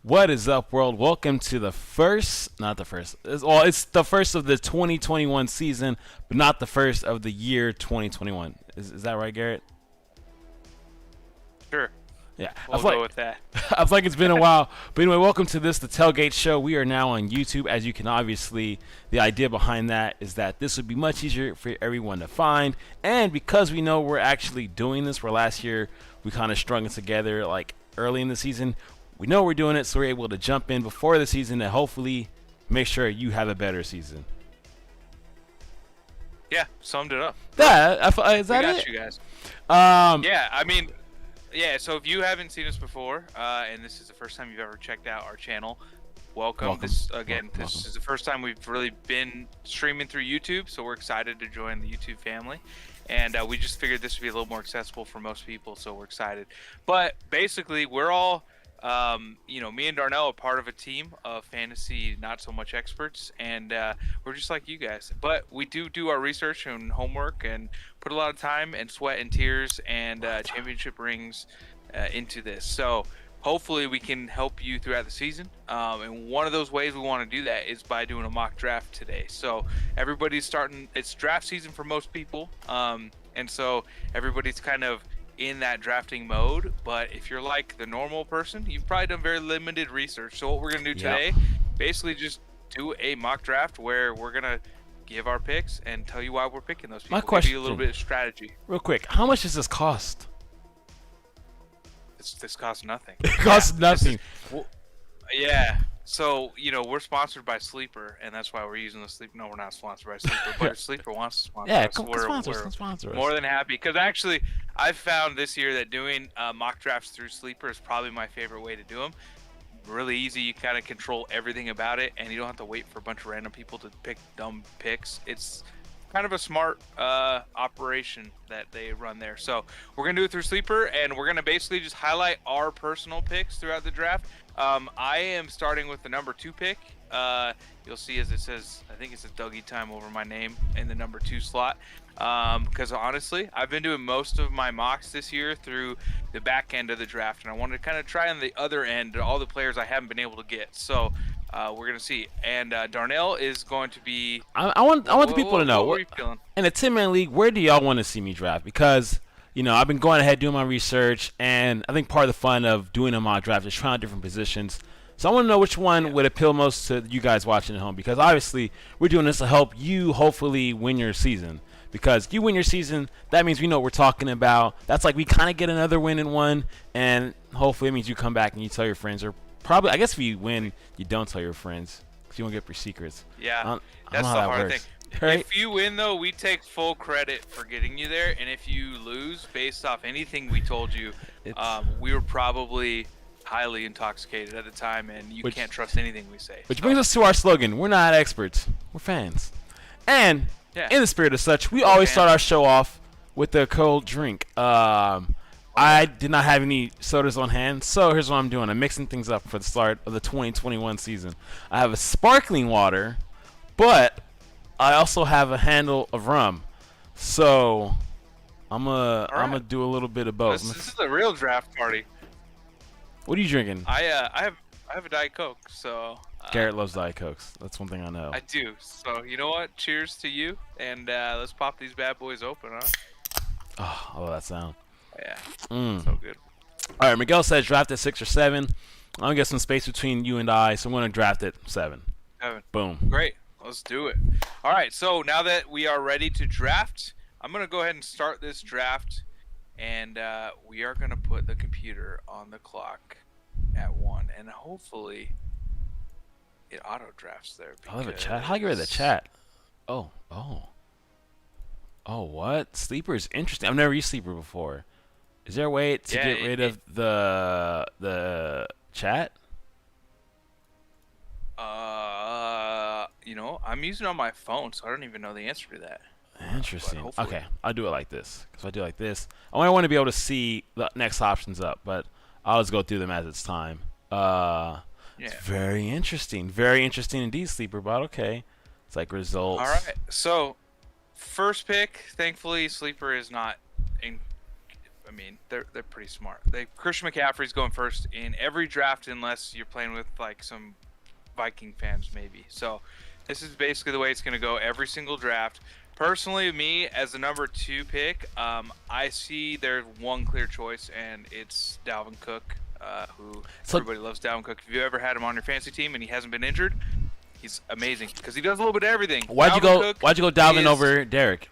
What is up, world? Welcome to the first, not the first, it's the first of the 2021 season, but not the first of the year 2021. Is that right, Garrett? Sure. Yeah. We'll go with that. I feel like it's been a while. But anyway, welcome to the Tailgate Show. We are now on YouTube. As you can obviously, the idea behind that is that this would be much easier for everyone to find. And because we know we're actually doing this, where last year we kind of strung it together like early in the season, we know we're doing it, so we're able to jump in before the season and hopefully make sure you have a better season. Yeah, summed it up. Yeah, is that we got it? you guys. Yeah, I mean, so if you haven't seen us before, and this is the first time you've ever checked out our channel, welcome. This is the first time we've really been streaming through YouTube, so we're excited to join the YouTube family. And we just figured this would be a little more accessible for most people, so we're excited. But basically, we're all, me and Darnell are part of a team of fantasy not so much experts, and we're just like you guys. But we do our research and homework and put a lot of time and sweat and tears and championship rings into this. So hopefully we can help you throughout the season. And one of those ways we want to do that is by doing a mock draft today. So everybody's starting. It's draft season for most people, and so everybody's kind of in that drafting mode. But if you're like the normal person, you've probably done very limited research. So what we're gonna do today, basically just do a mock draft where we're gonna give our picks and tell you why we're picking those people. My question, give you a little bit of strategy. Real quick, how much does this cost? This costs nothing. It costs nothing. Yeah. So, we're sponsored by Sleeper, and that's why we're using the Sleeper. No, we're not sponsored by Sleeper, but if Sleeper wants to sponsor us, we're sponsor us. More than happy. Because actually, I've found this year that doing mock drafts through Sleeper is probably my favorite way to do them. Really easy. You kind of control everything about it, and you don't have to wait for a bunch of random people to pick dumb picks. It's kind of a smart operation that they run there. So we're going to do it through Sleeper, and we're going to basically just highlight our personal picks throughout the draft. I am starting with the number 2 pick. You'll see as it says, I think it says Dougie Time over my name in the number 2 slot. Because honestly, I've been doing most of my mocks this year through the back end of the draft, and I wanted to kind of try on the other end all the players I haven't been able to get. So we're gonna see. And Darnell is going to be. I want the people to know. What are you feeling? In a 10-man league, where do y'all want to see me draft? Because I've been going ahead doing my research, and I think part of the fun of doing a mock draft is trying out different positions. So I want to know which one would appeal most to you guys watching at home, because obviously we're doing this to help you hopefully win your season. Because if you win your season, that means we know what we're talking about. That's like we kind of get another win in one, and hopefully it means you come back and you tell your friends, or probably, I guess if you win, you don't tell your friends because you won't get your secrets. Yeah, that's the hard thing. Right? If you win, though, we take full credit for getting you there, and if you lose based off anything we told you, we were probably highly intoxicated at the time, and you can't trust anything we say. Which brings us to our slogan: we're not experts, we're fans. And in the spirit of such, we always start our show off with a cold drink. I did not have any sodas on hand, so here's what I'm doing. I'm mixing things up for the start of the 2021 season. I have a sparkling water, but I also have a handle of rum. So I'm gonna do a little bit of both. This is a real draft party. What are you drinking? I have a Diet Coke, so Garrett loves Diet Cokes. That's one thing I know. I do. So you know what? Cheers to you, and let's pop these bad boys open, huh? Oh, I love that sound. Yeah. So good. All right, Miguel says draft at 6 or 7. I'm gonna get some space between you and I, so I'm gonna draft at 7. 7. Boom. Great. Let's do it. All right. So now that we are ready to draft, I'm gonna go ahead and start this draft, and we are gonna put the computer on the clock at 1, and hopefully it auto drafts there. I love a chat. How do you get rid of the chat? Oh, what? Sleeper is interesting. I've never used Sleeper before. Is there a way to get rid of the chat? I'm using it on my phone, so I don't even know the answer to that. Interesting. Okay, I'll do it like this. Because if I do it like this, I want to be able to see the next options up, but I'll just go through them as it's time. It's very interesting. Very interesting indeed, Sleeper, but okay. It's like results. All right, so first pick, thankfully, Sleeper is not I mean, they're pretty smart. Christian McCaffrey's going first in every draft unless you're playing with like some Viking fans maybe. So this is basically the way it's going to go every single draft. Personally, me as the number 2 pick, I see there's one clear choice, and it's Dalvin Cook, who everybody loves Dalvin Cook. If you ever had him on your fantasy team and he hasn't been injured, he's amazing because he does a little bit of everything. Why'd you go Dalvin over Derrick?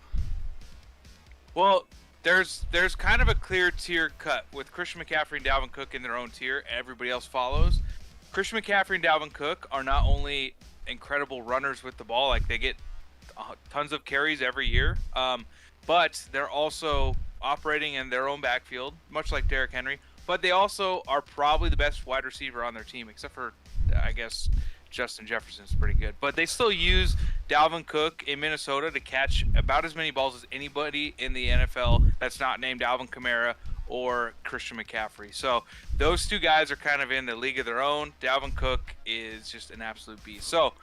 Well, there's kind of a clear tier cut with Christian McCaffrey and Dalvin Cook in their own tier. Everybody else follows. Christian McCaffrey and Dalvin Cook are not only incredible runners with the ball, like they get tons of carries every year, but they're also operating in their own backfield, much like Derrick Henry. But they also are probably the best wide receiver on their team, except for, I guess, Justin Jefferson's pretty good. But they still use Dalvin Cook in Minnesota to catch about as many balls as anybody in the NFL that's not named Alvin Kamara or Christian McCaffrey. So those two guys are kind of in the league of their own. Dalvin Cook is just an absolute beast. So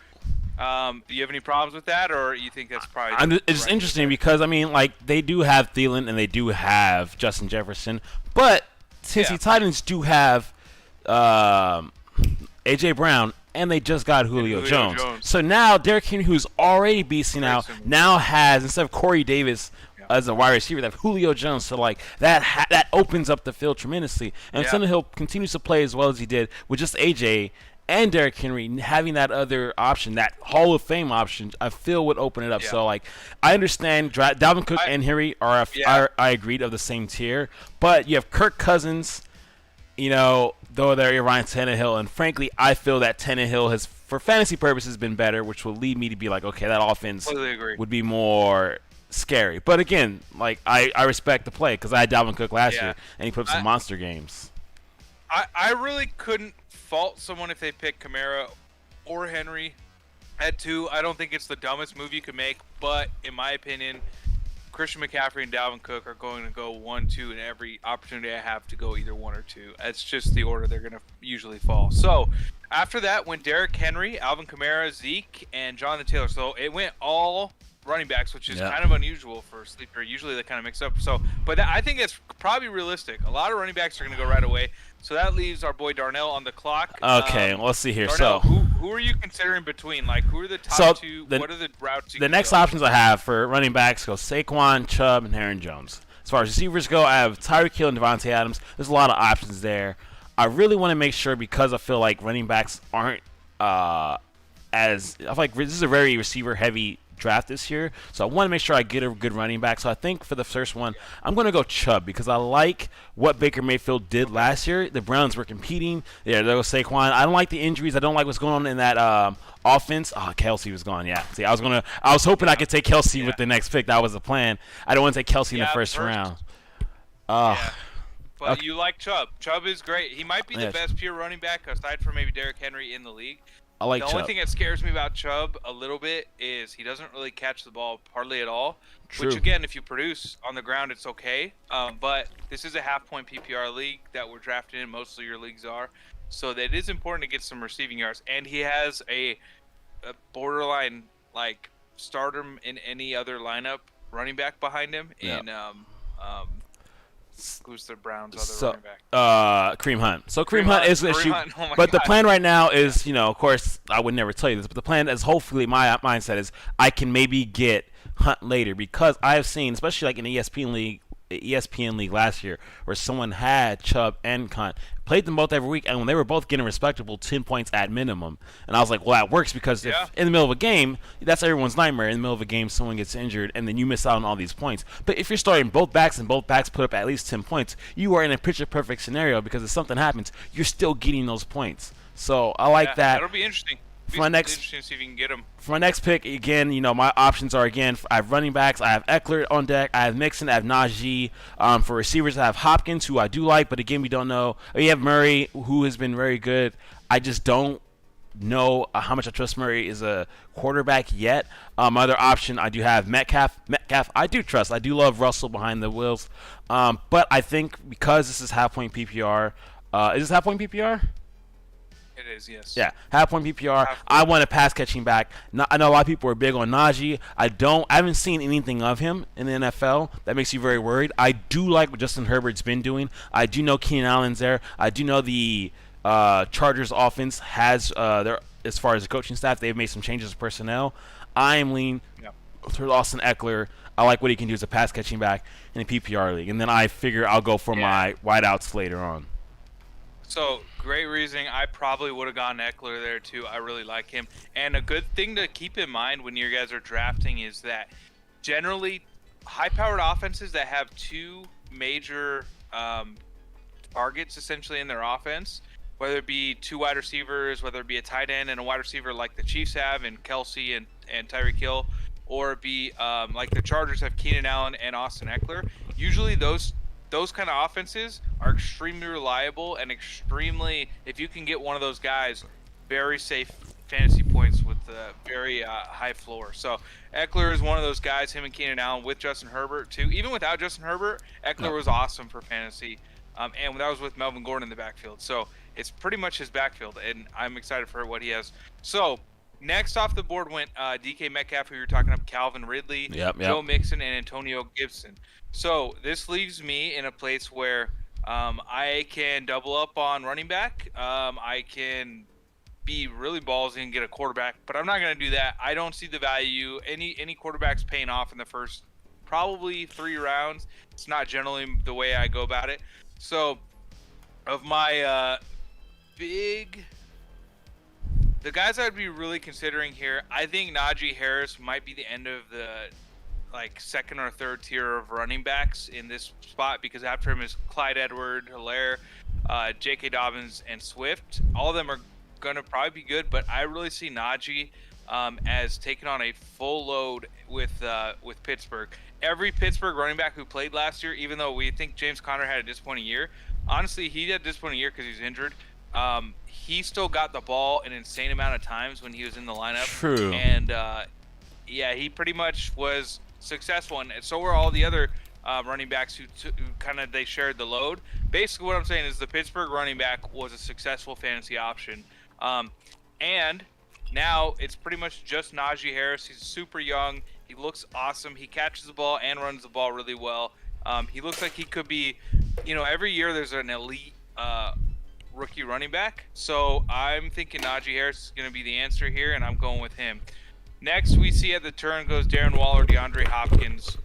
do you have any problems with that, or you think that's probably it's just interesting because, I mean, like, they do have Thielen and they do have Justin Jefferson, but since the Titans do have A.J. Brown, and they just got Julio Jones. So now Derrick Henry, who's already beasting out, now has, instead of Corey Davis as a wide receiver, they have Julio Jones. So, like, that opens up the field tremendously. And Tannehill continues to play as well as he did with just A.J. and Derrick Henry having that other option, that Hall of Fame option, I feel would open it up. So, like, I understand Dalvin Cook and Henry are I agreed, of the same tier. But you have Kirk Cousins, you know, though they're Ryan Tannehill. And, frankly, I feel that Tannehill has, for fantasy purposes, been better, which will lead me to be like, okay, that offense would be more scary. But, again, like, I respect the play because I had Dalvin Cook last year, and he put up some monster games. I really couldn't fault someone if they pick Kamara or Henry at 2. I don't think it's the dumbest move you could make, but in my opinion, Christian McCaffrey and Dalvin Cook are going to go 1, 2 in every opportunity I have to go either 1 or 2. That's just the order they're going to usually fall. So after that went Derrick Henry, Alvin Kamara, Zeke, and Jonathan Taylor. So it went all running backs, which is kind of unusual for a sleeper. Usually they kind of mix up. So, but I think it's probably realistic. A lot of running backs are going to go right away. So that leaves our boy Darnell on the clock. Okay, let's see here. Darnell, so who are you considering between? Like, who are the top 2? What are the routes you The next options I have for running backs go Saquon, Chubb, and Aaron Jones. As far as receivers go, I have Tyreek Hill and Devontae Adams. There's a lot of options there. I really want to make sure, because I feel like running backs aren't I feel like this is a very receiver-heavy draft this year, so I want to make sure I get a good running back. So I think for the first one, I'm going to go Chubb because I like what Baker Mayfield did last year. The Browns were competing. There goes Saquon. I don't like the injuries. I don't like what's going on in that offense. Oh, Kelsey was gone. Yeah. See, I was hoping I could take Kelsey with the next pick. That was the plan. I don't want to take Kelsey in the first round. But you like Chubb. Chubb is great. He might be the best pure running back aside from maybe Derrick Henry in the league. I like the Chubb. only thing that scares me about Chubb a little bit is he doesn't really catch the ball hardly at all. True. Which, again, if you produce on the ground, it's okay. But this is a half-point PPR league that we're drafting in. Most of your leagues are. So that it is important to get some receiving yards. And he has a borderline, like, stardom in any other lineup running back behind him. Who's the Browns' other running back? Kareem Hunt. So Kareem Hunt is going to shoot. But the plan right now is, you know, of course, I would never tell you this, but the plan is, hopefully, my mindset is I can maybe get Hunt later, because I have seen, especially like in the ESPN league last year, where someone had Chubb and Hunt, played them both every week, and when they were both getting respectable 10 points at minimum, and I was like, well, that works, because if in the middle of a game, that's everyone's nightmare. In the middle of a game, someone gets injured, and then you miss out on all these points. But if you're starting both backs and both backs put up at least 10 points, you are in a picture-perfect scenario, because if something happens, you're still getting those points. So I like that. That'll be interesting. For my next, interesting to see if you can get him. For my next pick, again, you know, my options are, again, I have running backs. I have Eckler on deck. I have Mixon. I have Naji. For receivers, I have Hopkins, who I do like, but again, we don't know. You have Murray, who has been very good. I just don't know how much I trust Murray as a quarterback yet. My other option, I do have Metcalf. Metcalf, I do trust. I do love Russell behind the wheels. But I think because this is half-point PPR, is this half-point PPR? It is, yes. Yeah, half point PPR. I want a pass catching back. I know a lot of people are big on Naji. I haven't seen anything of him in the NFL. That makes you very worried. I do like what Justin Herbert's been doing. I do know Keenan Allen's there. I do know the Chargers offense has as far as the coaching staff, they've made some changes to personnel. I am leaning through Austin Eckler. I like what he can do as a pass catching back in a PPR league, and then I figure I'll go for my wideouts later on. So, great reasoning. I probably would have gone Eckler there, too. I really like him. And a good thing to keep in mind when you guys are drafting is that generally high-powered offenses that have two major targets essentially in their offense, whether it be two wide receivers, whether it be a tight end and a wide receiver like the Chiefs have and Kelsey and Tyreek Hill, or it be like the Chargers have Keenan Allen and Austin Eckler, usually those kind of offenses are extremely reliable and extremely, if you can get one of those guys, very safe fantasy points with a very high floor. So Eckler is one of those guys, him and Keenan Allen with Justin Herbert too. Even without Justin Herbert, Eckler was awesome for fantasy. And that was with Melvin Gordon in the backfield. So it's pretty much his backfield, and I'm excited for what he has. So next off the board went DK Metcalf, who you were talking about, Calvin Ridley, Joe Mixon, and Antonio Gibson. So this leaves me in a place where I can double up on running back. I can be really ballsy and get a quarterback, but I'm not going to do that. I don't see the value. Any quarterbacks paying off in the first probably 3 rounds. It's not generally the way I go about it. So of my the guys I'd be really considering here, I think Naji Harris might be the end of the second or third tier of running backs in this spot, because after him is Clyde Edwards-Helaire, J.K. Dobbins, and Swift. All of them are going to probably be good, but I really see Naji as taking on a full load with Pittsburgh. Every Pittsburgh running back who played last year, even though we think James Conner had a disappointing year, honestly, he had a disappointing year because he's injured. He still got the ball an insane amount of times when he was in the lineup. True. And he pretty much was successful, and so were all the other running backs who they shared the load. Basically, what I'm saying is the Pittsburgh running back was a successful fantasy option, and now it's pretty much just Naji Harris. He's super young. He looks awesome. He catches the ball and runs the ball really well. He looks like he could be, every year there's an elite rookie running back. So I'm thinking Naji Harris is going to be the answer here, and I'm going with him. Next, we see at the turn goes Darren Waller, DeAndre Hopkins.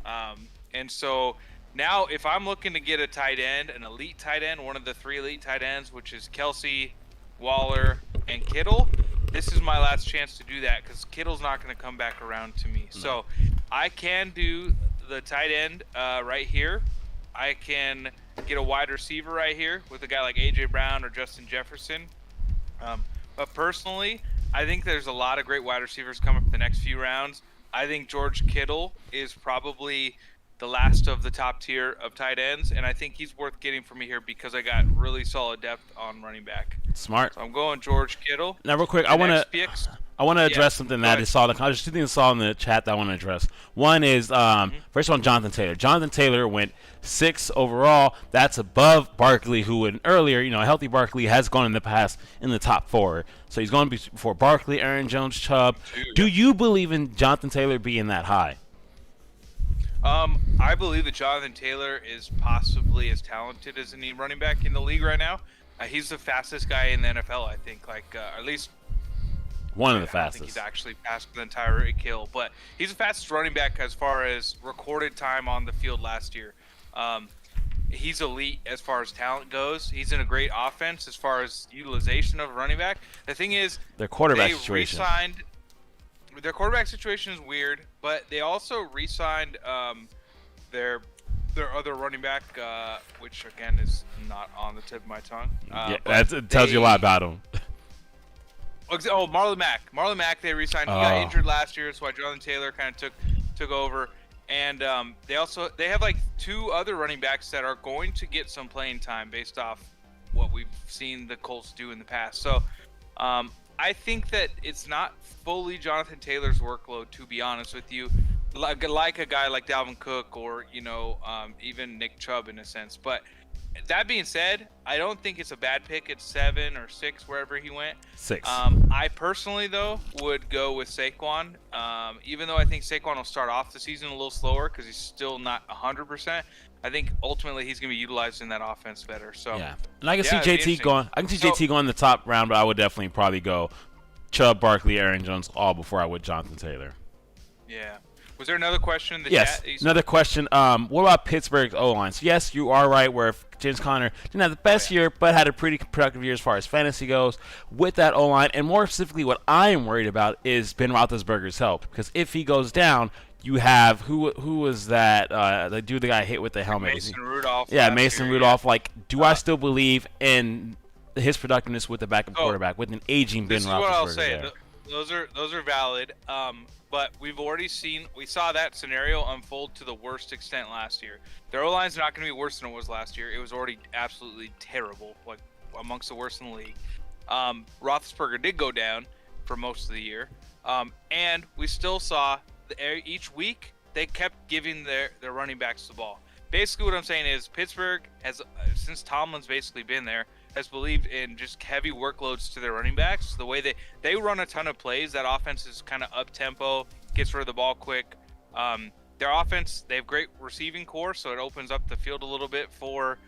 And so now if I'm looking to get a tight end, an elite tight end, one of the 3 elite tight ends, which is Kelsey, Waller, and Kittle, this is my last chance to do that because Kittle's not going to come back around to me. So I can do the tight end right here. I can get a wide receiver right here with a guy like A.J. Brown or Justin Jefferson. But personally, I think there's a lot of great wide receivers coming up the next few rounds. I think George Kittle is probably the last of the top tier of tight ends, and I think he's worth getting for me here because I got really solid depth on running back. Smart. So I'm going George Kittle. Now, real quick, I want to address something that I saw. There's 2 things I saw in the chat that I want to address. One is, first one, Jonathan Taylor. Jonathan Taylor went 6 overall. That's above Barkley, who went earlier. A healthy Barkley has gone in the past in the top 4. So he's going to be before Barkley, Aaron Jones, Chubb. Do you believe in Jonathan Taylor being that high? I believe that Jonathan Taylor is possibly as talented as any running back in the league right now. He's the fastest guy in the NFL, I think. At least one of the I fastest. think he's actually passed the entire Hill, but he's the fastest running back as far as recorded time on the field last year. He's elite as far as talent goes. He's in a great offense as far as utilization of a running back. The thing is, their quarterback situation. Their quarterback situation is weird, but they also re-signed their other running back, which again is not on the tip of my tongue. It tells you a lot about him. Marlon Mack. Marlon Mack, they re-signed. He got injured last year, so Jonathan Taylor kind of took over. And they have 2 other running backs that are going to get some playing time based off what we've seen the Colts do in the past. So I think that it's not fully Jonathan Taylor's workload, to be honest with you, like a guy like Dalvin Cook or even Nick Chubb in a sense. But that being said, I don't think it's a bad pick at 7 or 6, wherever he went. 6. I personally, though, would go with Saquon. Even though I think Saquon will start off the season a little slower because he's still not 100%. I think ultimately he's going to be utilized in that offense better. So yeah, and I can see JT going. I can see JT going in the top round, but I would definitely probably go Chubb, Barkley, Aaron Jones, all before I would Jonathan Taylor. Yeah. Was there another question in the yes, chat? Another question. What about Pittsburgh's O-line? So yes, you are right. Where James Conner didn't have the best year, but had a pretty productive year as far as fantasy goes with that O-line. And more specifically, what I am worried about is Ben Roethlisberger's health, because if he goes down, you have who was that? The dude the guy hit with the helmet. Mason Rudolph. Yeah, Mason Rudolph. Like, do I still believe in his productiveness with the backup quarterback with an aging Ben Roethlisberger? This is what I'll say. Those are valid. But we saw that scenario unfold to the worst extent last year. Their O-line's not going to be worse than it was last year. It was already absolutely terrible, like amongst the worst in the league. Roethlisberger did go down for most of the year, and we still saw each week they kept giving their running backs the ball. Basically, what I'm saying is Pittsburgh has, since Tomlin's basically been there, has believed in just heavy workloads to their running backs. The way they run a ton of plays, that offense is kind of up-tempo, gets rid of the ball quick. Their offense, they have great receiving core, so it opens up the field a little bit for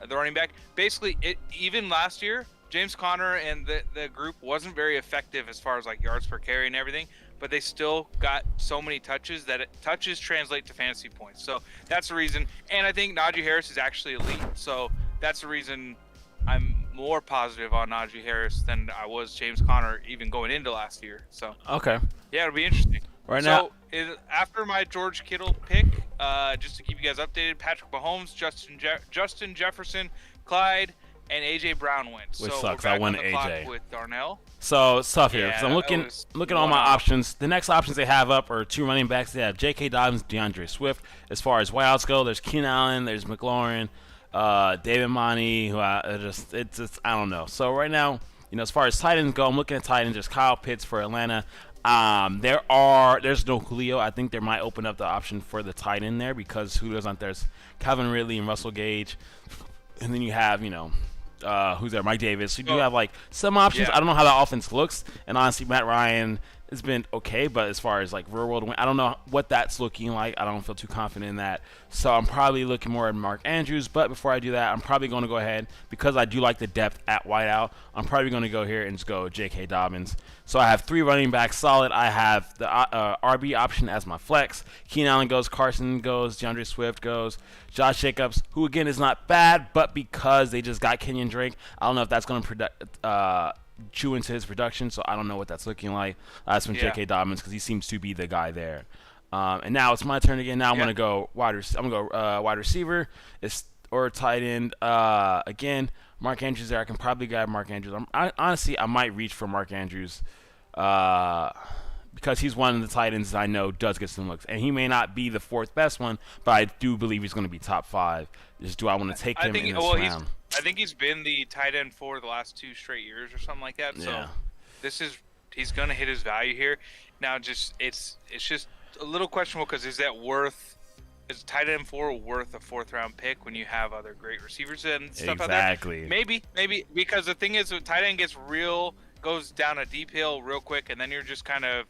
the running back. Basically, even last year, James Conner and the group wasn't very effective as far as like yards per carry and everything, but they still got so many touches that touches translate to fantasy points. So that's the reason. And I think Naji Harris is actually elite. So that's the reason I'm more positive on Naji Harris than I was James Conner even going into last year. So okay, yeah, it'll be interesting. Now, after my George Kittle pick, just to keep you guys updated, Patrick Mahomes, Justin Jefferson, Clyde, and AJ Brown went. Which so sucks. We're back I won on the AJ clock with Darnell. So it's tough here because I'm looking at all my options. The next options they have up are 2 running backs. They have J.K. Dobbins, DeAndre Swift. As far as wideouts go, there's Keenan Allen, there's McLaurin, David Monty, who I don't know. So right now, as far as tight ends go, I'm looking at tight ends. There's Kyle Pitts for Atlanta. There's no Julio. I think they might open up the option for the tight end there because Julio's not there. There's Calvin Ridley and Russell Gage, and then you have who's there? Mike Davis. So you do have like some options. Yeah. I don't know how the offense looks, and honestly, Matt Ryan has been okay, but as far as like real world, I don't know what that's looking like. I don't feel too confident in that. So I'm probably looking more at Mark Andrews. But before I do that, I'm probably going to go ahead, because I do like the depth at wideout, I'm probably going to go here and just go J.K. Dobbins. So I have 3 running backs solid. I have the RB option as my flex. Keenan Allen goes, Carson goes, DeAndre Swift goes, Josh Jacobs, who again is not bad, but because they just got Kenyon Drake, I don't know if that's going to chew into his production, so I don't know what that's looking like. That's from J.K. Dobbins because he seems to be the guy there. And now it's my turn again. Now I'm gonna go wide receiver, or tight end. Again, Mark Andrews there. I can probably grab Mark Andrews. Honestly, I might reach for Mark Andrews because he's one of the tight ends that I know does get some looks, and he may not be the 4th best one, but I do believe he's going to be top 5. Just do I want to take him in this round? I think he's been the tight end for the last 2 straight years or something like that. So he's going to hit his value here. Now, it's just a little questionable because is tight end 4 worth a 4th round pick when you have other great receivers and stuff out there? Exactly. Maybe because the thing is, the tight end goes down a deep hill real quick, and then you're just kind of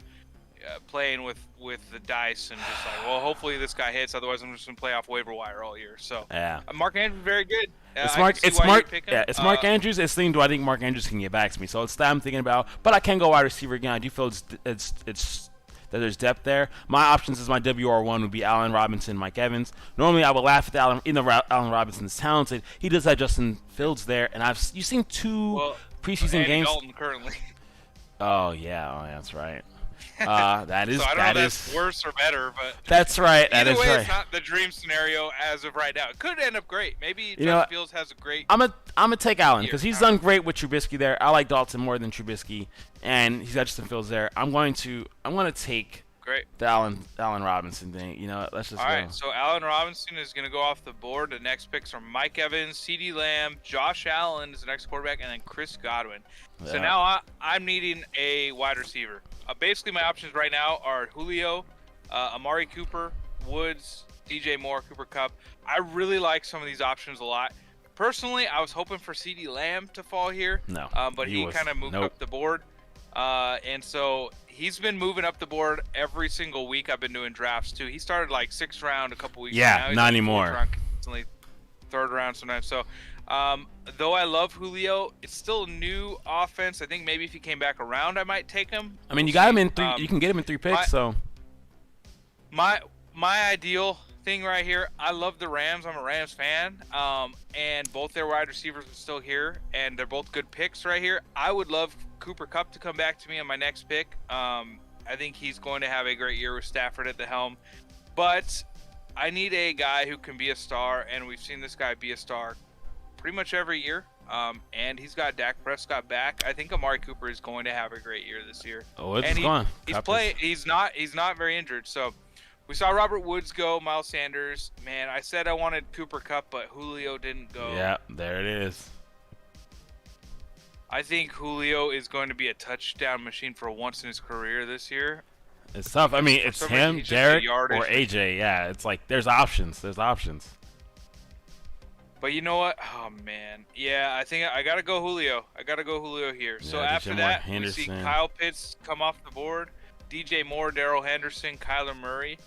playing with the dice and just like, well, hopefully this guy hits, otherwise I'm just gonna play off waiver wire all year. So Mark Andrews, very good. It's Mark Andrews. It's thing. Do I think Mark Andrews can get back to me? So it's that I'm thinking about. But I can go wide receiver again. I do feel it's that there's depth there. My options as my WR1 would be Allen Robinson, Mike Evans. Normally I would laugh at Allen. Allen Robinson's talented. He does have Justin Fields there, and you've seen 2 preseason games. Dalton currently. Oh yeah, that's right. That is. So I don't know if that's worse or better, but that's right. Either way, it's not the dream scenario as of right now. It could end up great. Maybe Justin Fields has a great. I'm gonna take Allen because he's done great with Trubisky there. I like Dalton more than Trubisky, and he's got Justin Fields there. I'm gonna take the Allen Robinson thing. Let's just. All right. So Allen Robinson is gonna go off the board. The next picks are Mike Evans, CeeDee Lamb, Josh Allen is the next quarterback, and then Chris Godwin. Yeah. So now I'm needing a wide receiver. Basically, my options right now are Julio, Amari Cooper, Woods, DJ Moore, Cooper Kupp. I really like some of these options a lot. personally, I was hoping for CeeDee Lamb to fall here. No. But he kind of moved up the board. And so he's been moving up the board every single week I've been doing drafts too. He started like 6th round a couple weeks ago. Yeah, not anymore. Round, consistently 3rd round sometimes. So though I love Julio, it's still a new offense. I think maybe if he came back around, I might take him. I mean, you got him in 3. You can get him in 3 picks. My ideal thing right here, I love the Rams. I'm a Rams fan. And both their wide receivers are still here, and they're both good picks right here. I would love Cooper Kupp to come back to me on my next pick. I think he's going to have a great year with Stafford at the helm. But I need a guy who can be a star, and we've seen this guy be a star pretty much every year. And he's got Dak Prescott back. I think Amari Cooper is going to have a great year this year. Oh, it's gone. He's not very injured. So we saw Robert Woods go, Miles Sanders. Man, I said I wanted Cooper Kupp, but Julio didn't go. Yeah, there it is. I think Julio is going to be a touchdown machine for once in his career this year. It's tough. I mean, it's him, Derrick, or AJ. Yeah, it's like there's options. But you know what? Oh, man. Yeah, I think I got to go Julio. Here. Yeah, so after that, Henderson. we see Kyle Pitts come off the board, DJ Moore, Darrell Henderson, Kyler Murray.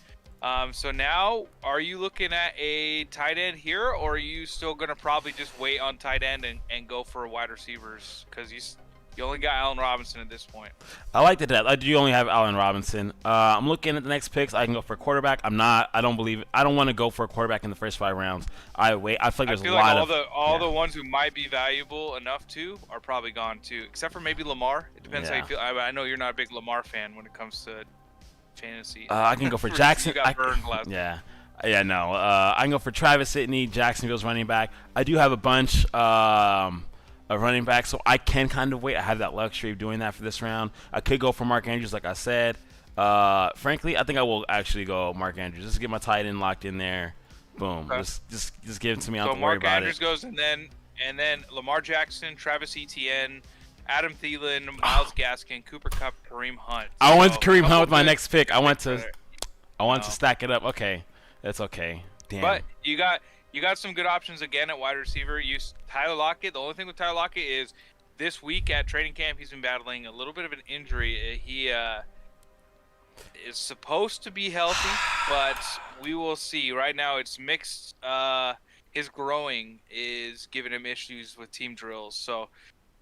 So now, are you looking at a tight end here, or are you still going to probably just wait on tight end and go for wide receivers? Because you only got Allen Robinson at this point. I like the depth. I do only have Allen Robinson. I'm looking at the next picks. I can go for a quarterback. I don't want to go for a quarterback in the first 5 rounds. I feel like there's a lot of the ones who might be valuable enough to are probably gone too, except for maybe Lamar. It depends how you feel. I know you're not a big Lamar fan when it comes to fantasy. I can go for Jackson. You got burned last yeah, no. I can go for Travis Etienne, Jacksonville's running back. I do have a bunch of running backs, so I can kind of wait. I have that luxury of doing that for this round. I could go for Mark Andrews, like I said. Frankly, I think I will actually go Mark Andrews. Just get my tight end locked in there. Boom. Okay. Just give it to me. I don't have to worry about it. So Mark Andrews goes, and then Lamar Jackson, Travis Etienne, Adam Thielen, Myles Gaskin, Cooper Kupp, Kareem Hunt. I went Kareem Hunt with my next pick. I want to stack it up. Okay, that's okay. Damn. But you got some good options again at wide receiver. Tyler Lockett. The only thing with Tyler Lockett is this week at training camp he's been battling a little bit of an injury. He is supposed to be healthy, but we will see. Right now it's mixed. His growing is giving him issues with team drills. So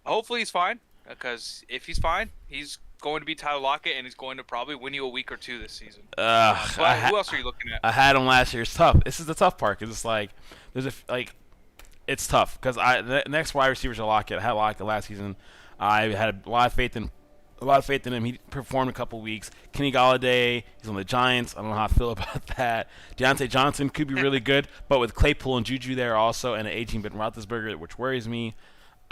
hopefully he's fine, because if he's fine, he's going to be Tyler Lockett, and he's going to probably win you a week or 2 this season. But who else are you looking at? I had him last year. It's tough. This is the tough part, because it's like it's tough because the next wide receivers are Lockett. I had Lockett last season. I had a lot of faith in him. He performed a couple weeks. Kenny Golladay, he's on the Giants. I don't know how I feel about that. Deontay Johnson could be really good, but with Claypool and Juju there also, and an aging Ben Roethlisberger, which worries me.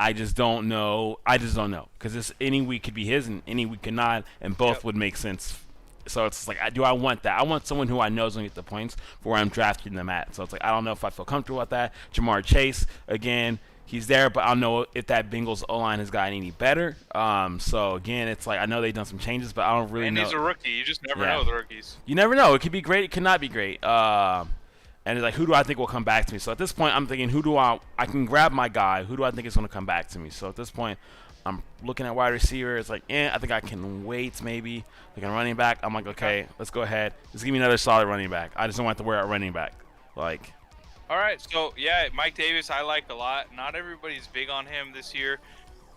I just don't know because any week could be his and any week could not, and both would make sense. So it's like, do I want that? I want someone who I know is going to get the points for where I'm drafting them at. So it's like, I don't know if I feel comfortable with that. Jamar Chase, again, he's there, but I don't know if that Bengals O-line has gotten any better. So again, it's like, I know they've done some changes, but I don't really know. And he's a rookie. You just never know with rookies. You never know. It could be great. It could not be great. And it's like, who do I think will come back to me? So at this point, I'm thinking, I can grab my guy. Who do I think is going to come back to me? So at this point, I'm looking at wide receiver. It's like, I think I can wait maybe. Like a running back, I'm like, okay, let's go ahead. Just give me another solid running back. I just don't want to wear a running back. Like. All right, so Mike Davis I like a lot. Not everybody's big on him this year.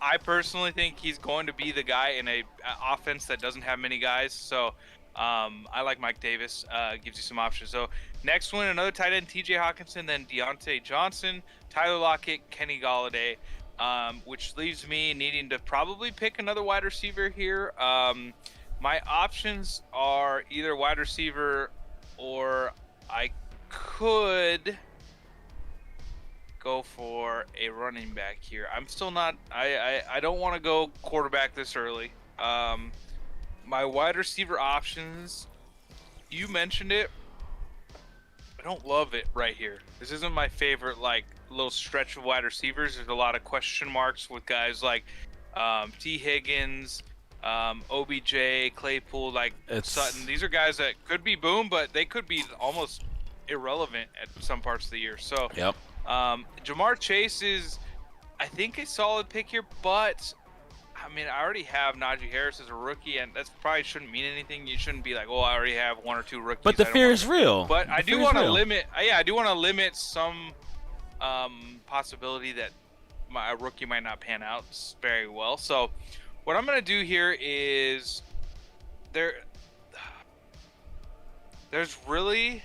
I personally think he's going to be the guy in a offense that doesn't have many guys. So I like Mike Davis. Gives you some options. So next one, another tight end, T.J. Hawkinson, then Deontay Johnson, Tyler Lockett, Kenny Golladay, which leaves me needing to probably pick another wide receiver here. My options are either wide receiver or I could go for a running back here. I'm still not. I don't want to go quarterback this early. My wide receiver options, you mentioned it. I don't love it right here. This isn't my favorite little stretch of wide receivers. There's a lot of question marks with guys like T. Higgins, OBJ, Claypool, Sutton. These are guys that could be boom, but they could be almost irrelevant at some parts of the year. So Jamar Chase is, I think, a solid pick here, but I mean, I already have Naji Harris as a rookie, and that's probably shouldn't mean anything. You shouldn't be like, oh, I already have 1 or 2 rookies. But the fear is real. But I do want to limit. Yeah, I do want to limit some possibility that a rookie might not pan out very well. So, what I'm gonna do here is there's really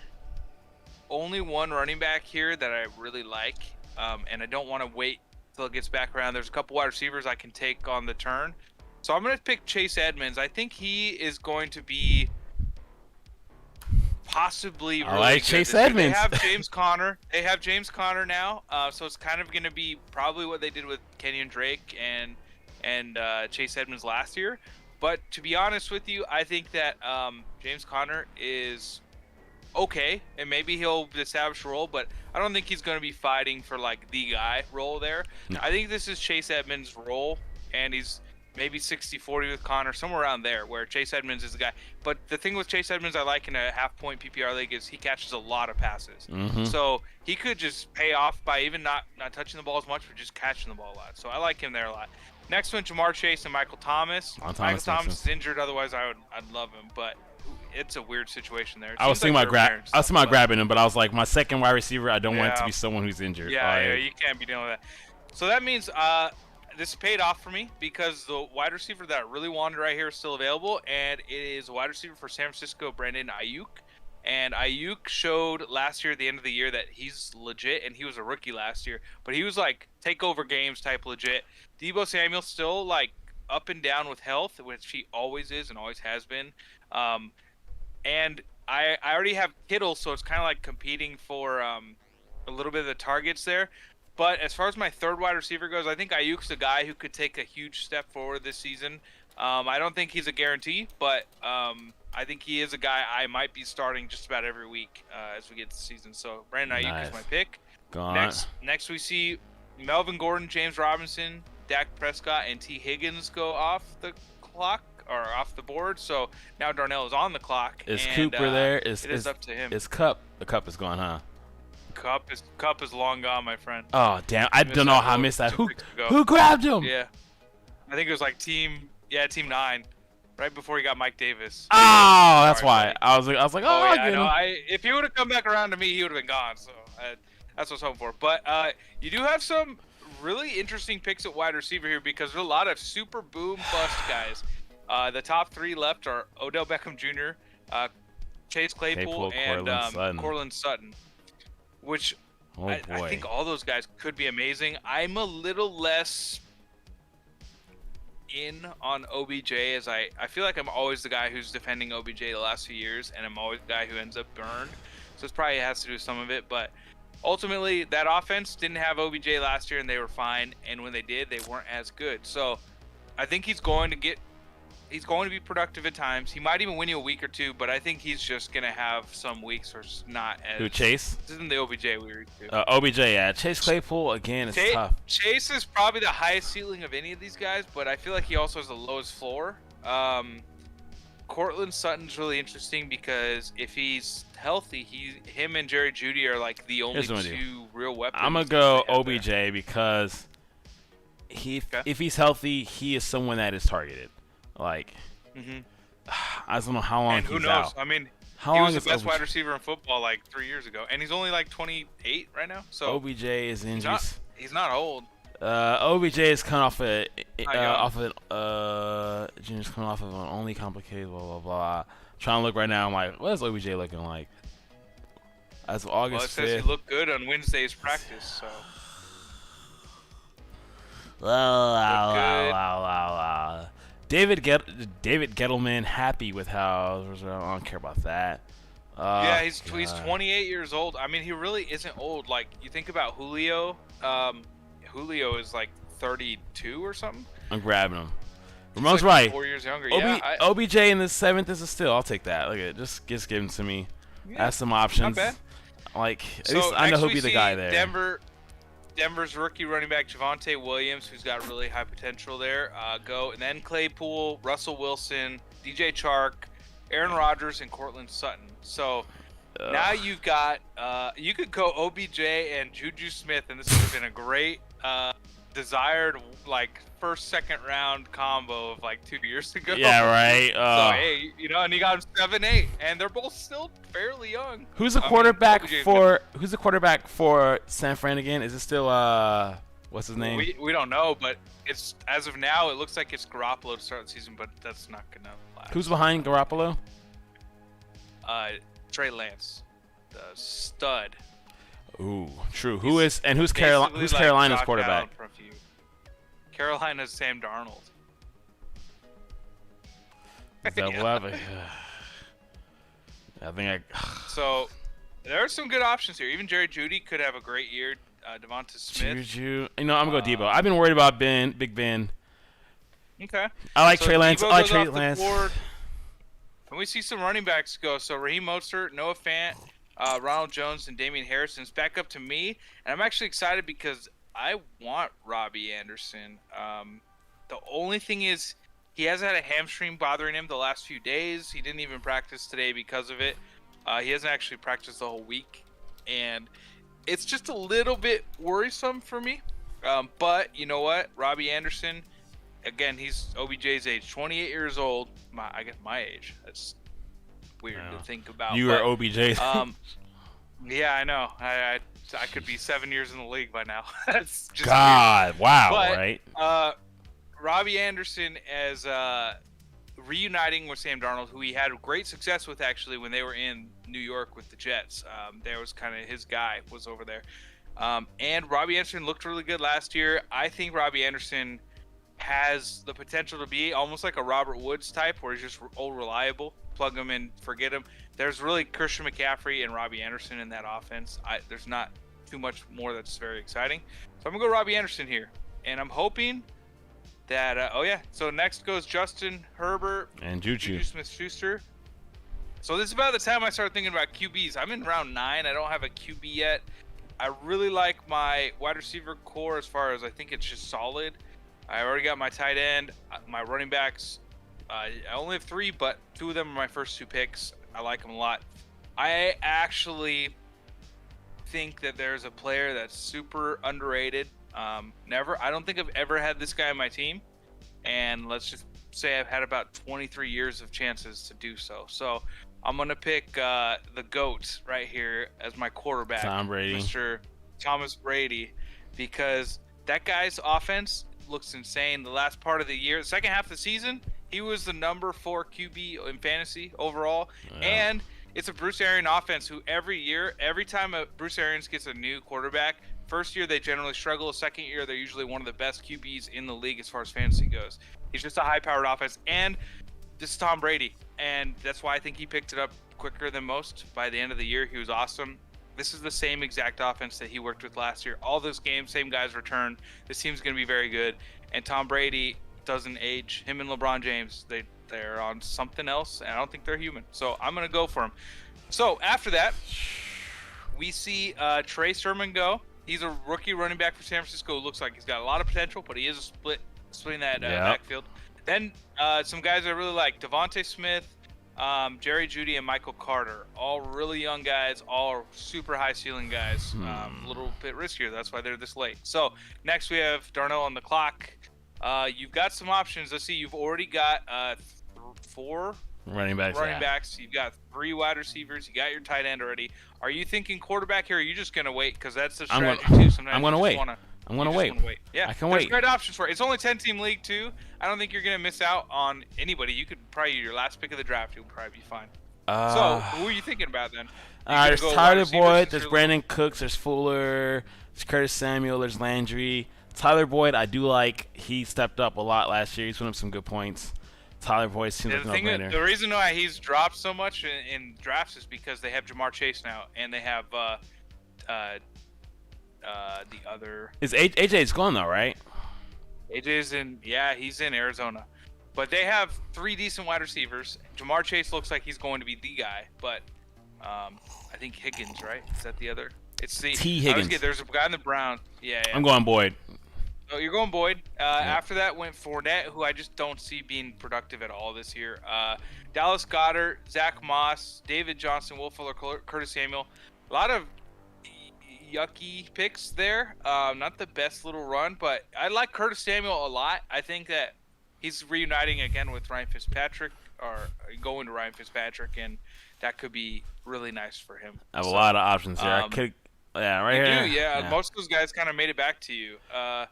only one running back here that I really like, and I don't want to wait till it gets back around. There's a couple wide receivers I can take on the turn. So I'm going to pick Chase Edmonds. I think he is going to be possibly really I like good. Chase Edmonds. They have James Conner. They have James Conner now. So it's kind of going to be probably what they did with Kenyon Drake and Chase Edmonds last year. But to be honest with you, I think that James Conner is okay, and maybe he'll establish a role, but I don't think he's going to be fighting for like the guy role there. No. I think this is Chase Edmonds' role, and he's maybe 60-40 with Connor, somewhere around there, where Chase Edmonds is the guy. But the thing with Chase Edmonds I like in a half-point PPR league is he catches a lot of passes. Mm-hmm. So he could just pay off by even not touching the ball as much, but just catching the ball a lot. So I like him there a lot. Next one, Jamar Chase and Michael Thomas. Michael Thomas is injured, otherwise I'd love him, but it's a weird situation there. I was thinking about grabbing him, but I was like, my second wide receiver, I don't want it to be someone who's injured. Yeah, you can't be dealing with that. So that means this paid off for me because the wide receiver that I really wanted right here is still available, and it is a wide receiver for San Francisco, Brandon Ayuk. And Ayuk showed last year at the end of the year that he's legit, and he was a rookie last year. But he was like takeover games type legit. Deebo Samuel still like up and down with health, which he always is and always has been. And I already have Kittle, so it's kind of like competing for a little bit of the targets there. But as far as my third wide receiver goes, I think Ayuk's a guy who could take a huge step forward this season. I don't think he's a guarantee, but I think he is a guy I might be starting just about every week as we get to the season. So Brandon Ayuk is my pick. Next we see Melvin Gordon, James Robinson, Dak Prescott, and T. Higgins go off the clock or off the board. So now Darnell is on the clock. Is Cooper there? It is up to him. Is Cup? The Cup is gone, huh? Cup is long gone, my friend. Oh damn! I don't know how I missed that. Who grabbed him? Yeah, I think it was like team 9, right before he got Mike Davis. Oh, that's why. I was like, oh yeah, no. If he would have come back around to me, he would have been gone. So that's what I was hoping for. But you do have some really interesting picks at wide receiver here because there's a lot of super boom bust guys. The top 3 left are Odell Beckham Jr., Chase Claypool and Cortland Sutton. Which I think all those guys could be amazing. I'm a little less in on OBJ as I feel like I'm always the guy who's defending OBJ the last few years, and I'm always the guy who ends up burned. So this probably has to do with some of it. But ultimately, that offense didn't have OBJ last year, and they were fine. And when they did, they weren't as good. So I think he's going to be productive at times. He might even win you a week or two, but I think he's just going to have some weeks where it's not as... Who, Chase? This isn't the OBJ we were to. OBJ, yeah. Chase Claypool, again, is tough. Chase is probably the highest ceiling of any of these guys, but I feel like he also has the lowest floor. Cortland Sutton's really interesting because if he's healthy, him and Jerry Jeudy are like the only 2 real weapons. I'm going to go OBJ because if he's healthy, he is someone that is targeted. Like, I don't know how long he's out. I mean, he was the best wide receiver in football like 3 years ago, and he's only like 28 right now. So OBJ is injured. He's not old. OBJ is coming off Junior's coming off of an only complicated blah blah blah. Trying to look right now, I'm like, what is OBJ looking like? As of August 5th. Well, it says he looked good on Wednesday's practice, so. David Gettleman happy with how I don't care about that. Yeah, he's 28 years old. I mean, he really isn't old. Like you think about Julio. Julio is like 32 or something. I'm grabbing him. Ramon's like right. 4 years younger. OBJ in the 7th is a steal. I'll take that. Look at just give him to me. Yeah, that's some options. Not bad. Like at least I know he'll be the guy there. Denver's rookie running back Javonte Williams, who's got really high potential there, and then Claypool, Russell Wilson, DJ Chark, Aaron Rodgers, and Cortland Sutton. So Now you've got you could go OBJ and Juju Smith, and this would have been a great desired like first second round combo of like 2 years ago. Yeah, right. So hey, and you got 7-8, and they're both still fairly young. Who's the quarterback for San Fran again? Is it still what's his name? We don't know, but it's as of now it looks like it's Garoppolo to start the season, but that's not gonna last. Who's behind Garoppolo? Trey Lance, the stud. Ooh, true. Who's Carolina's quarterback? Carolina's Sam Darnold. So there are some good options here. Even Jerry Jeudy could have a great year. Devonta Smith. Juju. I'm gonna go Debo. I've been worried about Big Ben. Okay. I like Trey Lance. And we see some running backs go. So Raheem Mostert, Noah Fant, Ronald Jones, and Damian Harrison is back up to me. And I'm actually excited because I want Robbie Anderson. The only thing is he has had a hamstring bothering him the last few days. He didn't even practice today because of it. He hasn't actually practiced the whole week. And it's just a little bit worrisome for me. But you know what? Robbie Anderson, again, he's OBJ's age, 28 years old. I guess my age. That's weird to think about. You were OBJ. Yeah, I know. I could be 7 years in the league by now. That's just God, weird. Wow, but, right? Robbie Anderson as reuniting with Sam Darnold, who he had great success with actually when they were in New York with the Jets. There was kind of his guy was over there. And Robbie Anderson looked really good last year. I think Robbie Anderson has the potential to be almost like a Robert Woods type where he's just old reliable. Plug him in, forget him. There's really Christian McCaffrey and Robbie Anderson in that offense. There's not too much more that's very exciting. So I'm going to go Robbie Anderson here. And I'm hoping that, so next goes Justin Herbert and Juju Smith-Schuster. So this is about the time I start thinking about QBs. I'm in round 9. I don't have a QB yet. I really like my wide receiver core as far as I think it's just solid. I already got my tight end, my running backs. I only have 3, but 2 of them are my first 2 picks. I like them a lot. I actually think that there's a player that's super underrated. I don't think I've ever had this guy on my team. And let's just say I've had about 23 years of chances to do so. So I'm going to pick the GOAT right here as my quarterback. Tom Brady. Mr. Thomas Brady. Because that guy's offense looks insane. The last part of the year, the second half of the season, he was the number 4 QB in fantasy overall. Yeah. And it's a Bruce Arians offense who every time Bruce Arians gets a new quarterback, first year they generally struggle. Second year they're usually one of the best QBs in the league as far as fantasy goes. He's just a high-powered offense. And this is Tom Brady. And that's why I think he picked it up quicker than most. By the end of the year, he was awesome. This is the same exact offense that he worked with last year. All those games, same guys return. This team's going to be very good. And Tom Brady doesn't age. Him and LeBron James, they're on something else, and I don't think they're human. So I'm going to go for him. So after that, we see Trey Sherman go. He's a rookie running back for San Francisco who looks like he's got a lot of potential, but he is splitting that backfield. Then some guys I really like, Devonte Smith, Jerry Jeudy, and Michael Carter. All really young guys, all super high ceiling guys. A little bit riskier. That's why they're this late. So next we have Darnell on the clock. You've got some options. Let's see. You've already got 4 running backs. You've got 3 wide receivers. You got your tight end already. Are you thinking quarterback here? Or are you just gonna wait? Because that's the strategy too. Sometimes I'm gonna wait. I'm gonna wait. Yeah, I can there's wait. great options for it. It's only 10-team league too. I don't think you're gonna miss out on anybody. You could probably your last pick of the draft. You'll probably be fine. So who are you thinking about then? There's Tyler Boyd. There's Brandon Cooks. There's Fuller. There's Curtis Samuel. There's Landry. Tyler Boyd, I do like. He stepped up a lot last year. He's put up some good points. Tyler Boyd seems like a no-brainer. The reason why he's dropped so much in drafts is because they have Jamar Chase now, and they have the other. AJ's gone though, right? AJ's in. Yeah, he's in Arizona, but they have 3 decent wide receivers. Jamar Chase looks like he's going to be the guy, but I think Higgins, right? Is that the other? It's the T. Higgins. There's a guy in the Browns. Yeah. I'm going Boyd. So you're going Boyd. After that went Fournette, who I just don't see being productive at all this year. Dallas Goedert, Zach Moss, David Johnson, Will Fuller, Curtis Samuel. A lot of yucky picks there. Not the best little run, but I like Curtis Samuel a lot. I think that he's reuniting again with Ryan Fitzpatrick, or going to Ryan Fitzpatrick, and that could be really nice for him. I have a lot of options here. Right here. Yeah. Most of those guys kind of made it back to you. I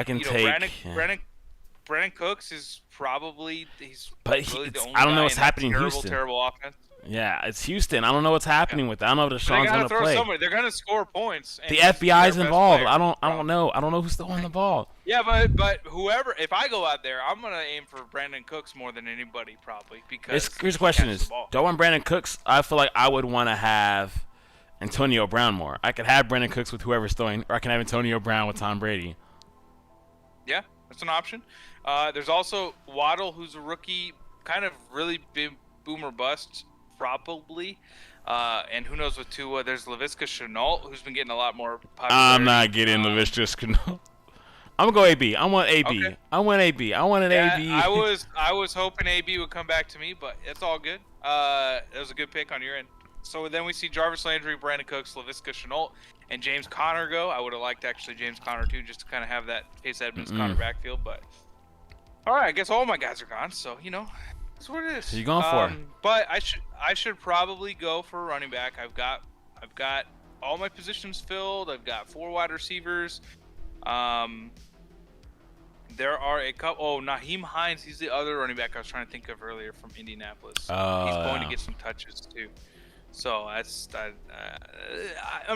can take. Brandon Cooks is probably I don't know what's happening in Houston. Terrible offense. Yeah, it's Houston. I don't know what's happening with that. I don't know if Deshaun's going to play. They're going to score points. The FBI's involved. I don't know. I don't know who's still on the ball. Yeah, but whoever, if I go out there, I'm going to aim for Brandon Cooks more than anybody probably, because here's the question do I want Brandon Cooks? I feel like I would want to have Antonio Brown more. I could have Brandon Cooks with whoever's throwing, or I can have Antonio Brown with Tom Brady. Yeah, that's an option. There's also Waddle, who's a rookie, kind of really big boomer bust, probably. And who knows with Tua. There's Laviska Shenault, who's been getting a lot more popularity. I'm not getting Laviska Shenault. I'm going to go AB. I want AB. Okay. I want AB. I want an AB. I was hoping AB would come back to me, but it's all good. It was a good pick on your end. So then we see Jarvis Landry, Brandon Cooks, Laviska Shenault, and James Conner go. I would have liked actually James Conner too, just to kind of have that Chase Edmonds Conner backfield. But all right, I guess all my guys are gone. So that's what it is. Who you going for? But I should probably go for a running back. I've got all my positions filled. I've got 4 wide receivers. There are a couple. Oh, Nyheim Hines. He's the other running back I was trying to think of earlier from Indianapolis. He's going to get some touches too. So I'm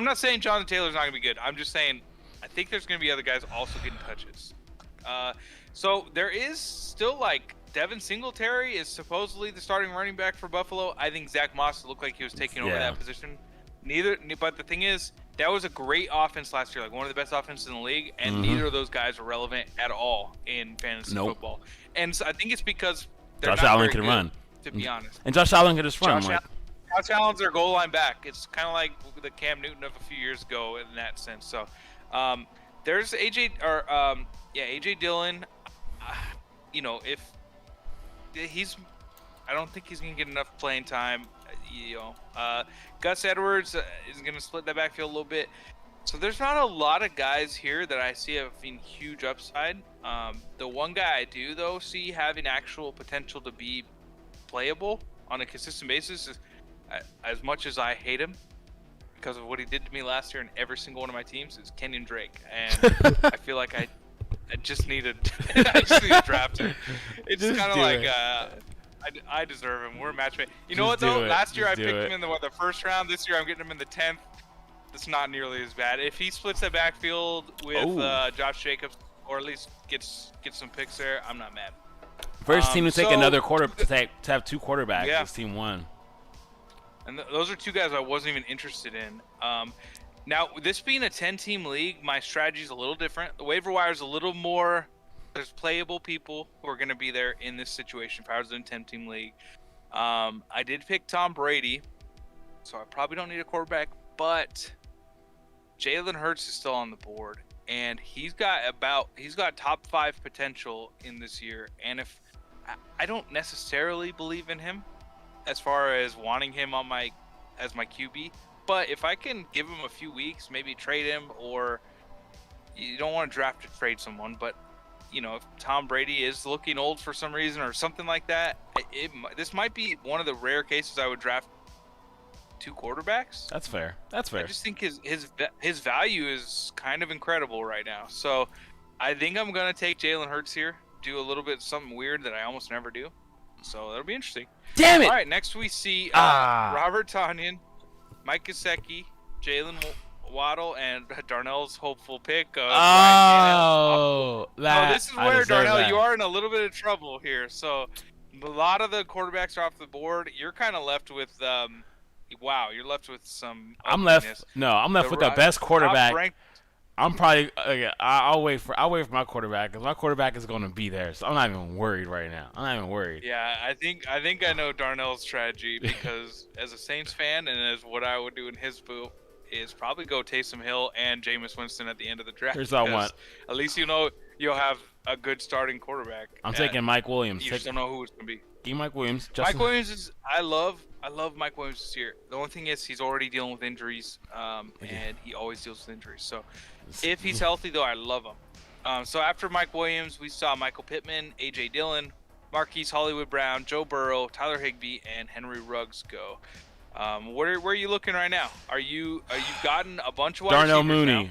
not saying Jonathan Taylor's not going to be good. I'm just saying I think there's going to be other guys also getting touches. So there is still Devin Singletary is supposedly the starting running back for Buffalo. I think Zach Moss looked like he was taking over that position. But the thing is, that was a great offense last year, one of the best offenses in the league, and neither of those guys are relevant at all in fantasy football. And so I think it's because Josh Allen can run, to be honest. And Josh Allen can just run. Josh Allen's their goal line back. It's kind of like the Cam Newton of a few years ago in that sense. So there's AJ Dillon. If I don't think he's gonna get enough playing time. Gus Edwards is gonna split that backfield a little bit. So there's not a lot of guys here that I see having huge upside. The one guy I do though see having actual potential to be playable on a consistent basis is, as much as I hate him because of what he did to me last year in every single one of my teams, is Kenyon Drake. And I feel like I just need to draft him. It's kind of like I deserve him. We're a matchmate. You know what though? Last year I picked him in the first round. This year I'm getting him in the 10th. That's not nearly as bad. If he splits that backfield with Josh Jacobs, or at least gets some picks there, I'm not mad. First team to take another to have 2 quarterbacks. Yeah. This team won. And those are 2 guys I wasn't even interested in. Now, this being a 10-team league, my strategy is a little different. The waiver wire is a little more. There's playable people who are going to be there in this situation if I was in a 10-team league. I did pick Tom Brady, so I probably don't need a quarterback, but Jalen Hurts is still on the board, and he's got top 5 potential in this year. And if I don't necessarily believe in him as far as wanting him as my QB, but if I can give him a few weeks, maybe trade him, or you don't want to draft or trade someone, but if Tom Brady is looking old for some reason or something like that, this might be one of the rare cases I would draft 2 quarterbacks. That's fair. I just think his value is kind of incredible right now. So I think I'm going to take Jalen Hurts here, do a little bit something weird that I almost never do. So that'll be interesting. Damn it! All right, next we see Robert Tonyan, Mike Gesicki, Jalen Waddle, and Darnell's hopeful pick. This is where, Darnell, you are in a little bit of trouble here. So a lot of the quarterbacks are off the board. You're kind of left with you're left with some. I'm left with the best quarterback. I'm probably I'll wait for my quarterback, because my quarterback is going to be there. So I'm not even worried right now. Yeah, I think I know Darnell's strategy, because as a Saints fan and as what I would do in his is probably go Taysom Hill and Jameis Winston at the end of the draft. Here's what I want. At least you know you'll have a good starting quarterback. I'm taking Mike Williams. You just don't know who it's gonna be. Mike Williams. Mike Williams is. I love Mike Williams this year. The only thing is he's already dealing with injuries, and he always deals with injuries. So if he's healthy, though, I love him. So after Mike Williams, we saw Michael Pittman, A.J. Dillon, Marquise Hollywood Brown, Joe Burrow, Tyler Higbee, and Henry Ruggs go. Where are you looking right now? Are you gotten a bunch of wide Darnell receivers Mooney. now?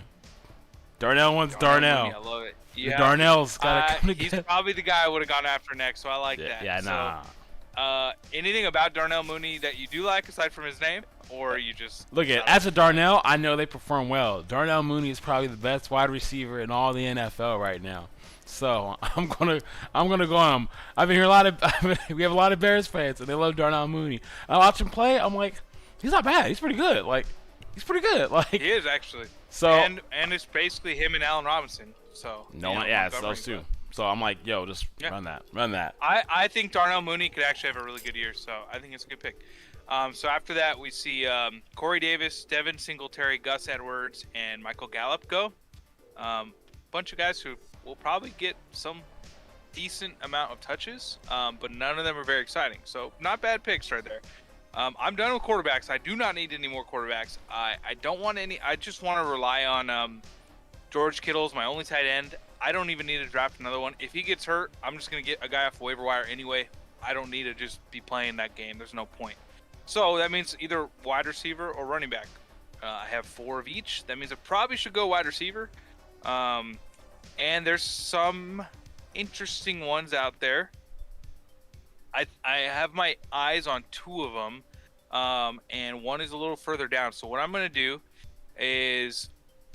Darnell wants Darnell. Mooney, I love it. Yeah. Darnell's got to come He's together. probably the guy I would have gone after next, so I like that. Yeah, nah. So, anything about Darnell Mooney that you do like aside from his name, or you just look at as a Darnell? I know they perform well. Darnell Mooney is probably the best wide receiver in all the NFL right now. So I'm gonna go on. I've been hearing a lot of we have a lot of Bears fans and they love Darnell Mooney. I watch him play. I'm like, he's not bad. He's pretty good. He's pretty good. He is actually. So and it's basically him and Allen Robinson. So it's those two. So I'm like, yo, just run that. I think Darnell Mooney could actually have a really good year. So I think it's a good pick. So after that, we see Corey Davis, Devin Singletary, Gus Edwards, and Michael Gallup go. Bunch of guys who will probably get some decent amount of touches, but none of them are very exciting. So not bad picks right there. I'm done with quarterbacks. I do not need any more quarterbacks. I don't want any. I just want to rely on George Kittle is my only tight end. I don't even need to draft another one. If he gets hurt, I'm just going to get a guy off the waiver wire anyway. I don't need to just be playing that game. There's no point. So that means either wide receiver or running back. I have 4 of each. That means I probably should go wide receiver. And there's some interesting ones out there. I have my eyes on 2 of them, and one is a little further down. So what I'm going to do is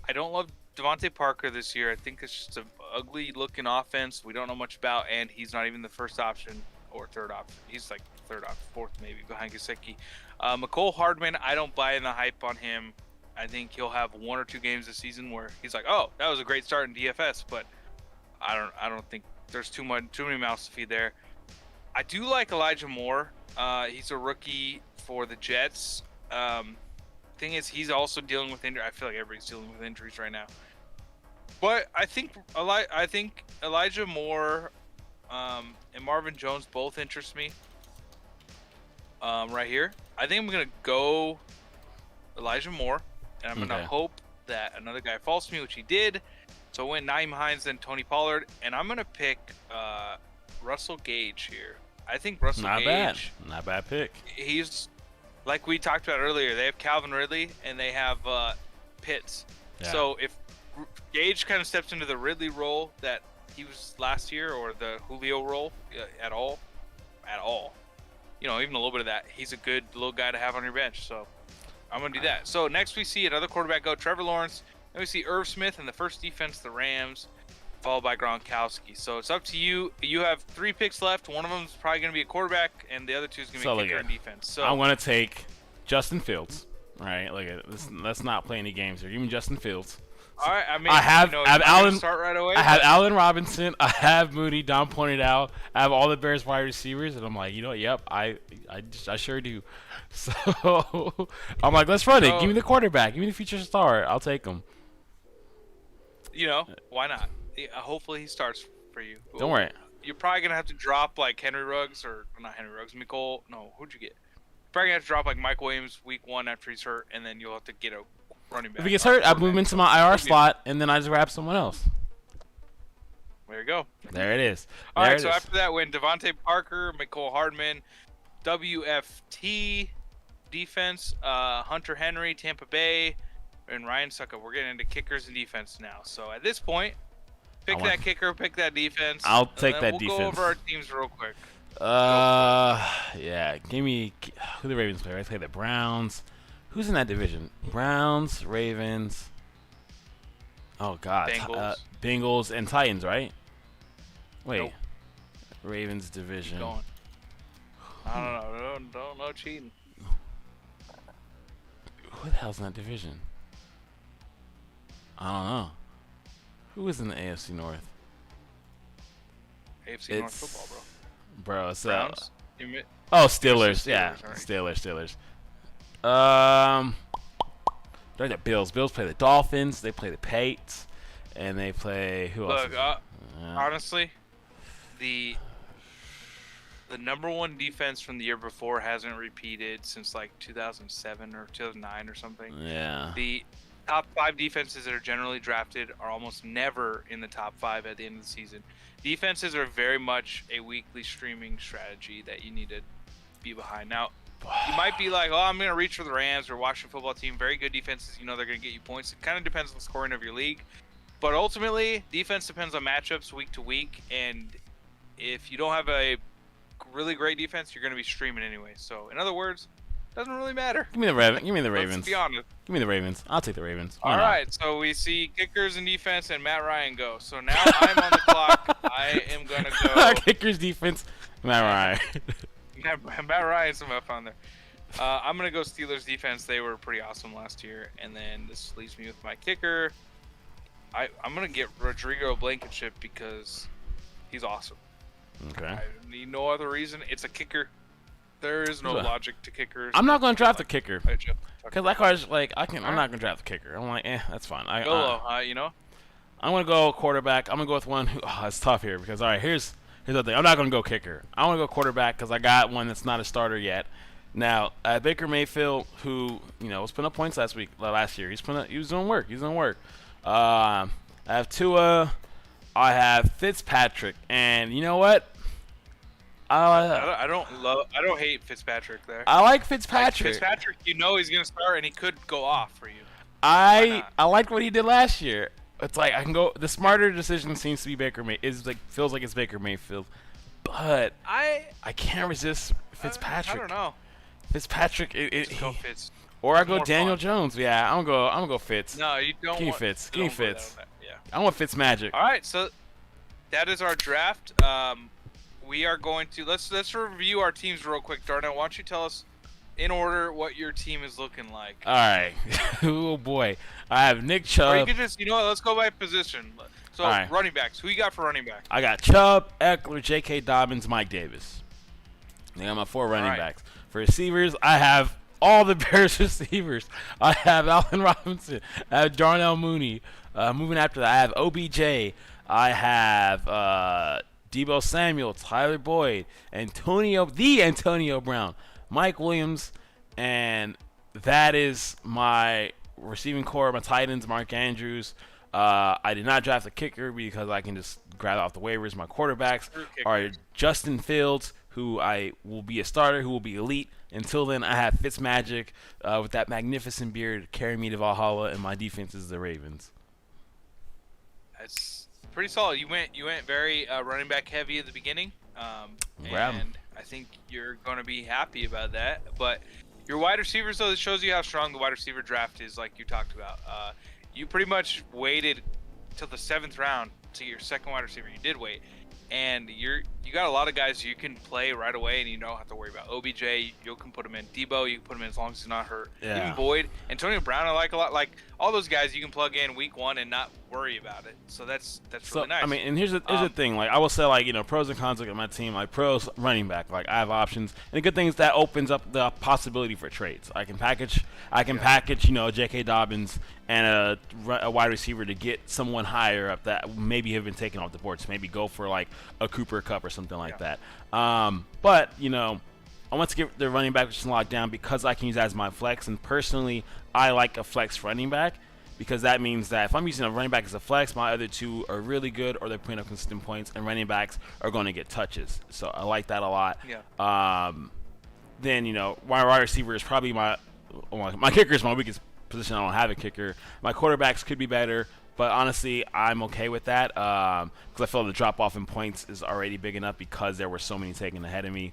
I don't love Devonte Parker this year. I think it's just an ugly-looking offense we don't know much about, and he's not even the first option or third option. He's like third option, fourth maybe, behind Gesicki. McCole Hardman, I don't buy in the hype on him. I think he'll have 1 or 2 games this season where he's like, oh, that was a great start in DFS, but I don't think there's too many mouths to feed there. I do like Elijah Moore. He's a rookie for the Jets. Thing is, he's also dealing with injury. I feel like everybody's dealing with injuries right now. But I think Elijah Moore and Marvin Jones both interest me. Right here, I think I'm gonna go Elijah Moore, and I'm gonna hope that another guy falls to me, which he did. So I went Naeem Hines, then Tony Pollard, and I'm gonna pick Russell Gage here. I think Russell Gage. Not bad pick. He's like we talked about earlier. They have Calvin Ridley and they have Pitts. Yeah. So if Gage kind of steps into the Ridley role that he was last year, or the Julio role at all, even a little bit of that, he's a good little guy to have on your bench. So I'm gonna do that. So next we see another quarterback go, Trevor Lawrence. Then we see Irv Smith in the first defense, the Rams, followed by Gronkowski. So it's up to you. You have 3 picks left. One of them is probably going to be a quarterback, and the other 2 is going to be kicker and defense. So I'm going to take Justin Fields. All right, let's not play any games here. Give me Justin Fields. All right, I have Allen. Start right away. I have Allen Robinson. I have Mooney. Don pointed out. I have all the Bears wide receivers, and I'm like, yep, I sure do. So I'm like, let's run it. Give me the quarterback. Give me the future star. I'll take him. Why not? Hopefully he starts for you. Don't worry. You're probably going to have to drop like Henry Ruggs, or not Henry Ruggs, Nicole. No, who'd you get? You're probably going to have to drop like Mike Williams week 1 after he's hurt, and then you'll have to get a running back. If he gets hurt, I move him into my IR slot, and then I just grab someone else. There you go. There it is. All right, so after that, when Devonte Parker, McCole Hardman, WFT defense, Hunter Henry, Tampa Bay, and Ryan Suckup. We're getting into kickers and defense now. So at this point, pick that kicker, pick that defense. I'll take that defense. We'll go over our teams real quick. Yeah. Give me who the Ravens play. I play the Browns. Who's in that division? Browns, Ravens. Oh God. Bengals and Titans, right? Wait. Nope. Ravens division. Keep going. I don't know. Don't cheating. Who the hell's in that division? I don't know. Who is in the AFC North? AFC North football, bro. Bro, it's Browns? Steelers. Yeah, right. Steelers. They're the Bills. Bills play the Dolphins. They play the Pates, and they play who else? Look, honestly, the number one defense from the year before hasn't repeated since like 2007 or 2009 or something. Yeah. The top 5 defenses that are generally drafted are almost never in the top 5 at the end of the season. Defenses are very much a weekly streaming strategy that you need to be behind. Now, you might be like, oh, I'm going to reach for the Rams or Washington football team. Very good defenses. You know they're going to get you points. It kind of depends on the scoring of your league. But ultimately, defense depends on matchups week to week. And if you don't have a really great defense, you're going to be streaming anyway. So, in other words, it doesn't really matter. Give me the Ravens. Let's be honest. Give me the Ravens. I'll take the Ravens. All right, so we see kickers and defense and Matt Ryan go. So now I'm on the clock. I am going to go. Kickers, defense, Matt Ryan. Matt Ryan's some up on there. I'm going to go Steelers defense. They were pretty awesome last year. And then this leaves me with my kicker. I'm going to get Rodrigo Blankenship because he's awesome. Okay. I need no other reason. It's a kicker. There is no logic to kickers. I'm not going to draft the kicker. Because that card's like, I'm not going to draft the kicker. I'm like, that's fine. You know? I'm going to go quarterback. I'm going to go with one who, it's tough here because, all right, here's the thing. I'm not going to go kicker. I want to go quarterback because I got one that's not a starter yet. Now, Baker Mayfield, who, was putting up points last year. He was doing work. I have Tua. I have Fitzpatrick. And you know what? I don't hate Fitzpatrick there. I like Fitzpatrick. Fitzpatrick, he's gonna start and he could go off for you. I liked what he did last year. It's like I can go. The smarter decision seems to be feels like it's Baker Mayfield, but I can't resist Fitzpatrick. I don't know. Fitzpatrick, go Fitz. Or I go Daniel Jones. Yeah, I'm gonna go Fitz. No, you don't. Give me Fitz. Give me Fitz. Yeah. I want Fitz magic. All right, so that is our draft. We are going to let's review our teams real quick. Darnell, why don't you tell us in order what your team is looking like? All right. Oh boy, I have Nick Chubb. Or you could just, let's go by position. So right. Running backs. Who you got for running back? I got Chubb, Eckler, J.K. Dobbins, Mike Davis. I got my 4 running backs. For receivers, I have all the Bears receivers. I have Allen Robinson. I have Darnell Mooney. Moving after that, I have OBJ. I have Deebo Samuel, Tyler Boyd, Antonio Brown, Mike Williams, and that is my receiving core. My tight ends, Mark Andrews. I did not draft a kicker because I can just grab off the waivers. My quarterbacks are Justin Fields, who I will be a starter, who will be elite. Until then, I have Fitzmagic with that magnificent beard carrying me to Valhalla, and my defense is the Ravens. That's pretty solid. You went very running back heavy at the beginning, and I think you're going to be happy about that. But your wide receivers, though, it shows you how strong the wide receiver draft is, like you talked about. You pretty much waited till the 7th round to get your second wide receiver. You did wait, and you got a lot of guys you can play right away, and you don't have to worry about OBJ. You can put him in. Debo, you can put him in as long as he's not hurt. Yeah. Even Boyd, Antonio Brown, I like a lot. Like all those guys, you can plug in week 1 and not worry about it. So that's really nice. I mean, and here's the thing. Like I will say, like pros and cons. Look at my team. Like pros, running back. Like I have options, and the good thing is that opens up the possibility for trades. I can package. J.K. Dobbins and a wide receiver to get someone higher up that maybe have been taken off the board. So maybe go for like a Cooper Kupp or something like that. But I want to get the running back position locked down because I can use that as my flex. And personally, I like a flex running back because that means that if I'm using a running back as a flex, my other 2 are really good or they're putting up consistent points, and running backs are going to get touches. So I like that a lot. Yeah. Then my wide receiver is probably my kicker is my weakest position. I don't have a kicker. My quarterbacks could be better, but honestly, I'm okay with that because I feel the drop off in points is already big enough because there were so many taken ahead of me.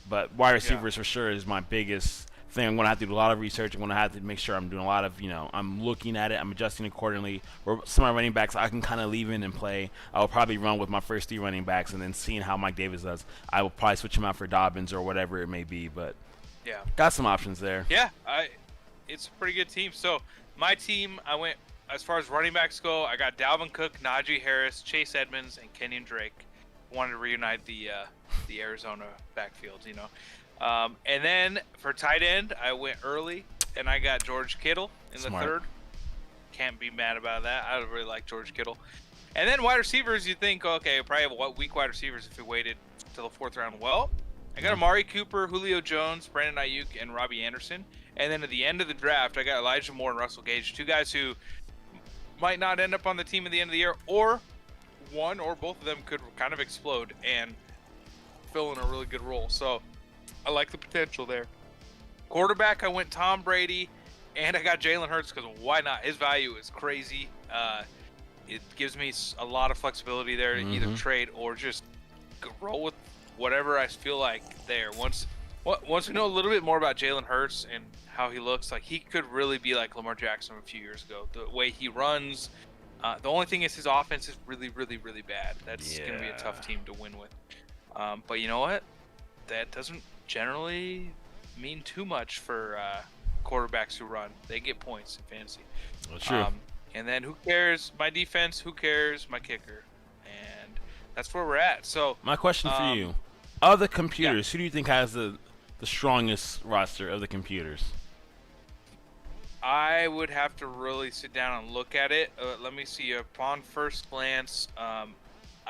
But wide receivers for sure is my biggest thing. I'm going to have to do a lot of research. I'm going to have to make sure I'm doing a lot of, I'm looking at it. I'm adjusting accordingly. Or some of my running backs I can kind of leave in and play. I will probably run with my first 3 running backs, and then seeing how Mike Davis does, I will probably switch him out for Dobbins or whatever it may be. But yeah, got some options there. Yeah, it's a pretty good team. So my team, I went as far as running backs go. I got Dalvin Cook, Naji Harris, Chase Edmonds, and Kenyon Drake. Wanted to reunite the Arizona backfield, And then for tight end, I went early and I got George Kittle in Smart. the third. Can't be mad about that. I really like George Kittle. And then wide receivers, you think, okay, probably have weak wide receivers if we waited till the fourth round. Well, I got Amari Cooper, Julio Jones, Brandon Ayuk, and Robbie Anderson. And then at the end of the draft, I got Elijah Moore and Russell Gage, two guys who might not end up on the team at the end of the year, or one or both of them could kind of explode and fill in a really good role. So I like the potential there. Quarterback, I went Tom Brady, and I got Jalen Hurts because why not? His value is crazy. It gives me a lot of flexibility there to either trade or just roll with whatever I feel like there. Once we know a little bit more about Jalen Hurts and how he looks, like he could really be like Lamar Jackson a few years ago. The way he runs. The only thing is his offense is really, really, really bad. That's going to be a tough team to win with. But you know what? That doesn't generally mean too much for quarterbacks who run. They get points in fantasy. Well, true. And then who cares? My defense. Who cares? My kicker. And that's where we're at. So my question for you: of the computers, who do you think has the strongest roster of the computers? I would have to really sit down and look at it. Let me see. Upon first glance, I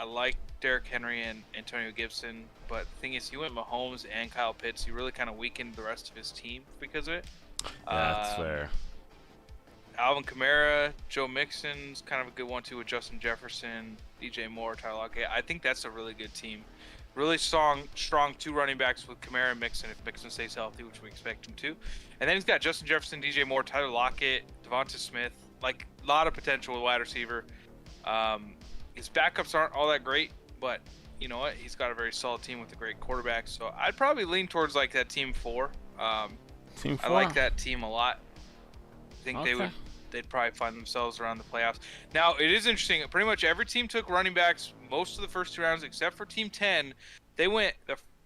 like Derrick Henry and Antonio Gibson, but the thing is, he went Mahomes and Kyle Pitts. He really kind of weakened the rest of his team because of it. That's fair. Alvin Kamara, Joe Mixon's kind of a good one too with Justin Jefferson, DJ Moore, Tyler Lockett. I think that's a really good team. Really strong two running backs with Kamara and Mixon if Mixon stays healthy, which we expect him to. And then he's got Justin Jefferson, DJ Moore, Tyler Lockett, Devonta Smith. Like, a lot of potential with wide receiver. His backups aren't all that great, but you know what? He's got a very solid team with a great quarterback. So I'd probably lean towards like that team 4. Team 4. I like that team a lot. I think they'd probably find themselves around the playoffs. Now, it is interesting. Pretty much every team took running backs most of the first 2 rounds, except for Team 10. They went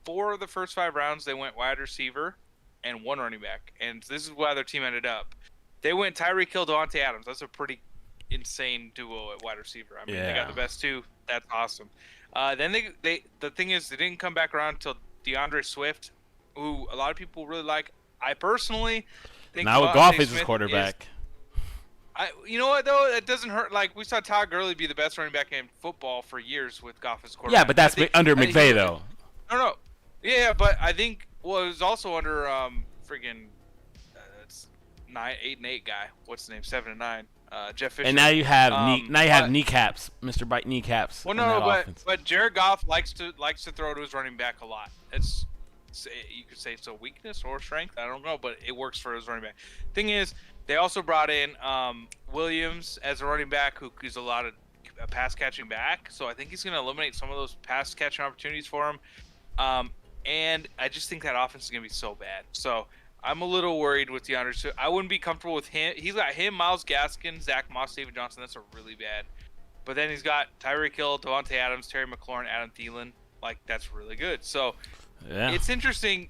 4 of the first 5 rounds. They went wide receiver and 1 running back. And this is why their team ended up. They went Tyreek Hill, Devontae Adams. That's a pretty insane duo at wide receiver. I mean, they got the best 2. That's awesome. Then the thing is, they didn't come back around until Deandre Swift, who a lot of people really like. I personally think now Goff is his quarterback. You know what though? It doesn't hurt. Like we saw Todd Gurley be the best running back in football for years with Goff as quarterback. Yeah, but that's under McVay though. No. Yeah, but I think it was also under it's 8-8 guy. What's his name? 7-9. Jeff Fisher. And now you have kneecaps, Mr. Bite kneecaps. Well, no, but Jared Goff likes to throw to his running back a lot. You could say it's a weakness or strength. I don't know, but it works for his running back. Thing is, they also brought in Williams as a running back who is a lot of pass catching back. So I think he's going to eliminate some of those pass catching opportunities for him. And I just think that offense is going to be so bad. So I'm a little worried with DeAndre Swift. I wouldn't be comfortable with him. He's got him, Myles Gaskin, Zach Moss, David Johnson. That's a really bad. But then he's got Tyreek Hill, Devontae Adams, Terry McLaurin, Adam Thielen. Like, that's really good. So it's interesting.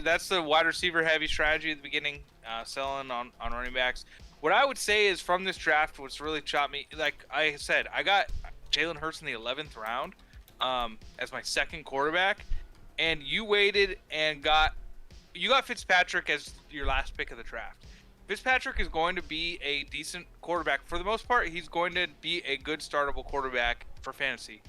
That's the wide receiver heavy strategy at the beginning, selling on running backs. What I would say is from this draft, what's really chopped me, like I said, I got Jalen Hurts in the 11th round as my second quarterback, and you waited and got Fitzpatrick as your last pick of the draft. Fitzpatrick is going to be a decent quarterback. For the most part, he's going to be a good startable quarterback for fantasy.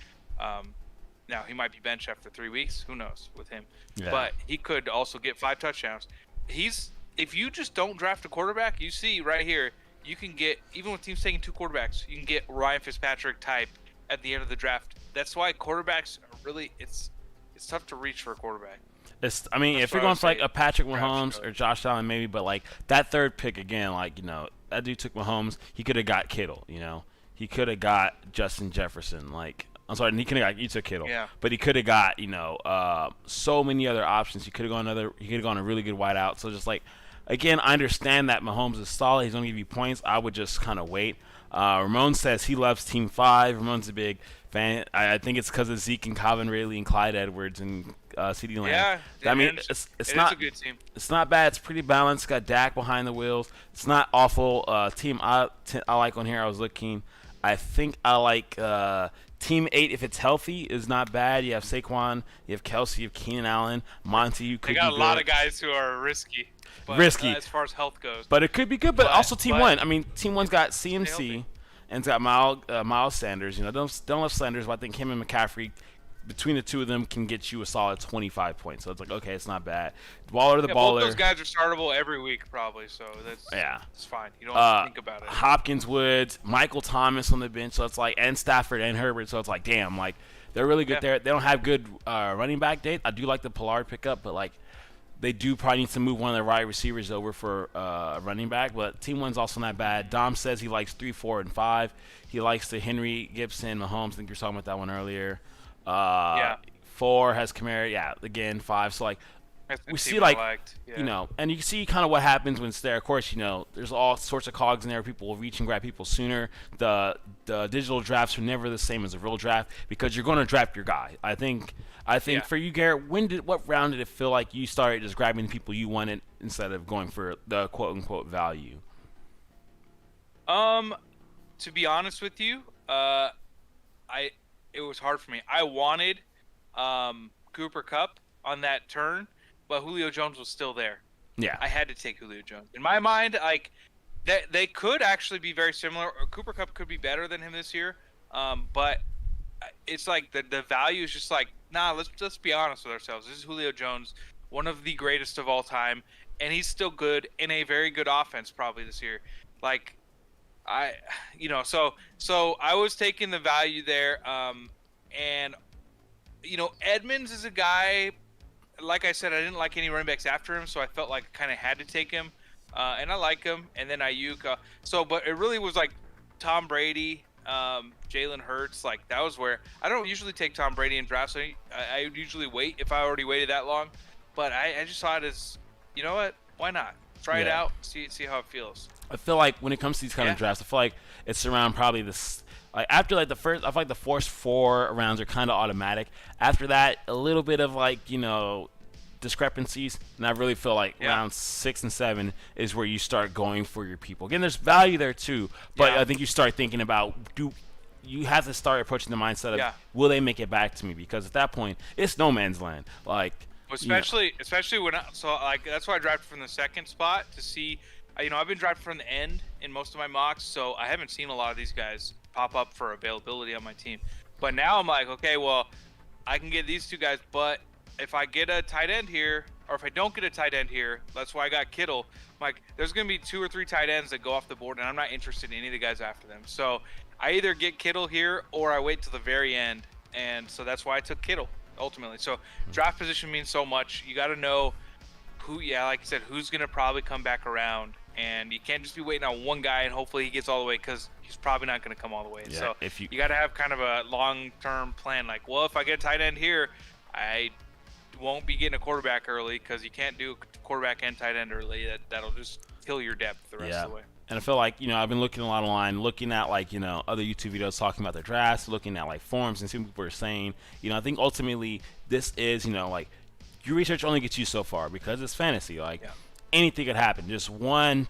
Now, he might be benched after 3 weeks. Who knows with him? Yeah. But he could also get 5 touchdowns. If you just don't draft a quarterback, you see right here, you can get, even with teams taking 2 quarterbacks, you can get Ryan Fitzpatrick type at the end of the draft. That's why quarterbacks are really, it's tough to reach for a quarterback. If you're going for like a Patrick Mahomes or Josh Allen, maybe, but like that third pick again, like, you know, that dude took Mahomes. He could have got Kittle, you know. He could have got Justin Jefferson. Like, I'm sorry, he could have got, you took Kittle. Yeah. But he could have got, you know, so many other options. He could have gone a really good wideout. So just like, again, I understand that Mahomes is solid. He's going to give you points. I would just kind of wait. Ramon says he loves Team 5. Ramon's a big fan. I think it's because of Zeke and Calvin Ridley and Clyde Edwards and CeeDee Lamb. Yeah, I mean, it's not a good team. It's not bad. It's pretty balanced. Got Dak behind the wheels. It's not awful. Team I like on here. I was looking. I think I like Team 8 if it's healthy is not bad. You have Saquon, you have Kelsey, you have Keenan Allen, Monty. You They could got be a lot good. of guys who are risky. But, Risky, as far as health goes. but it could be good. But also Team but 1. I mean, Team 1's got stay CMC healthy. and it's got Miles Sanders. You know, don't love Sanders, but I think him and McCaffrey, between the two of them, can get you a solid 25 points. So it's like, okay, it's not bad. Waller the baller. Both those guys are startable every week probably, so it's fine. You don't have to think about it. Hopkins, Woods, Michael Thomas on the bench, so it's like, and Stafford and Herbert, so it's like, damn, like they're really good there. They don't have good running back depth. I do like the Pollard pickup, but like they do probably need to move one of the wide receivers over for running back. But Team 1's also not bad. Dom says he likes 3, 4, and 5. He likes the Henry, Gibson, Mahomes. I think you were talking about that one earlier. 4 has Kamara. Yeah, again, 5. So like we see like you know, and you can see kind of what happens when it's there. Of course, you know, there's all sorts of cogs in there. People will reach and grab people sooner. The digital drafts are never the same as a real draft because you're going to draft your guy. I think for you, Garrett, what round did it feel like you started just grabbing the people you wanted instead of going for the quote unquote value? To be honest with you, it was hard for me. I wanted Cooper Kupp on that turn, but Julio Jones was still there. Yeah, I had to take Julio Jones. In my mind, like they could actually be very similar. Or Cooper Kupp could be better than him this year, but it's like the value is just like, nah. Let's be honest with ourselves. This is Julio Jones, one of the greatest of all time, and he's still good in a very good offense probably this year. Like so I was taking the value there, and Edmonds is a guy. Like I said, I didn't like any running backs after him, so I felt like I kind of had to take him, and I like him. And then Ayuk. But it really was like Tom Brady, Jalen Hurts. Like that was where I don't usually take Tom Brady in drafts. So I would usually wait if I already waited that long. But I just saw it as, you know what? Why not? Try it out. See how it feels. I feel like when it comes to these kind of drafts, I feel like it's around probably this. Like after like the first, I feel like the first 4 rounds are kind of automatic. After that, a little bit of like discrepancies, and I really feel like round 6 and 7 is where you start going for your people. Again, there's value there too, but I think you start thinking about you have to start approaching the mindset of will they make it back to me, because at that point it's no man's land. Like especially when that's why I drafted from the second spot to see. I've been drafting from the end in most of my mocks, so I haven't seen a lot of these guys pop up for availability on my team. But now I'm like, okay, well, I can get these 2 guys, but if I get a tight end here, or if I don't get a tight end here, that's why I got Kittle. Like, there's going to be 2 or 3 tight ends that go off the board, and I'm not interested in any of the guys after them. So I either get Kittle here or I wait till the very end, and so that's why I took Kittle ultimately. So draft position means so much. You got to know who, like I said, who's going to probably come back around. And you can't just be waiting on one guy and hopefully he gets all the way, because he's probably not going to come all the way. Yeah, so you got to have kind of a long-term plan. Like, well, if I get a tight end here, I won't be getting a quarterback early, because you can't do quarterback and tight end early. That'll just kill your depth the rest of the way. And I feel like, I've been looking a lot online, looking at like, other YouTube videos talking about their drafts, looking at like forums and seeing what people are saying. I think ultimately this is, like your research only gets you so far because it's fantasy. Like anything could happen. Just one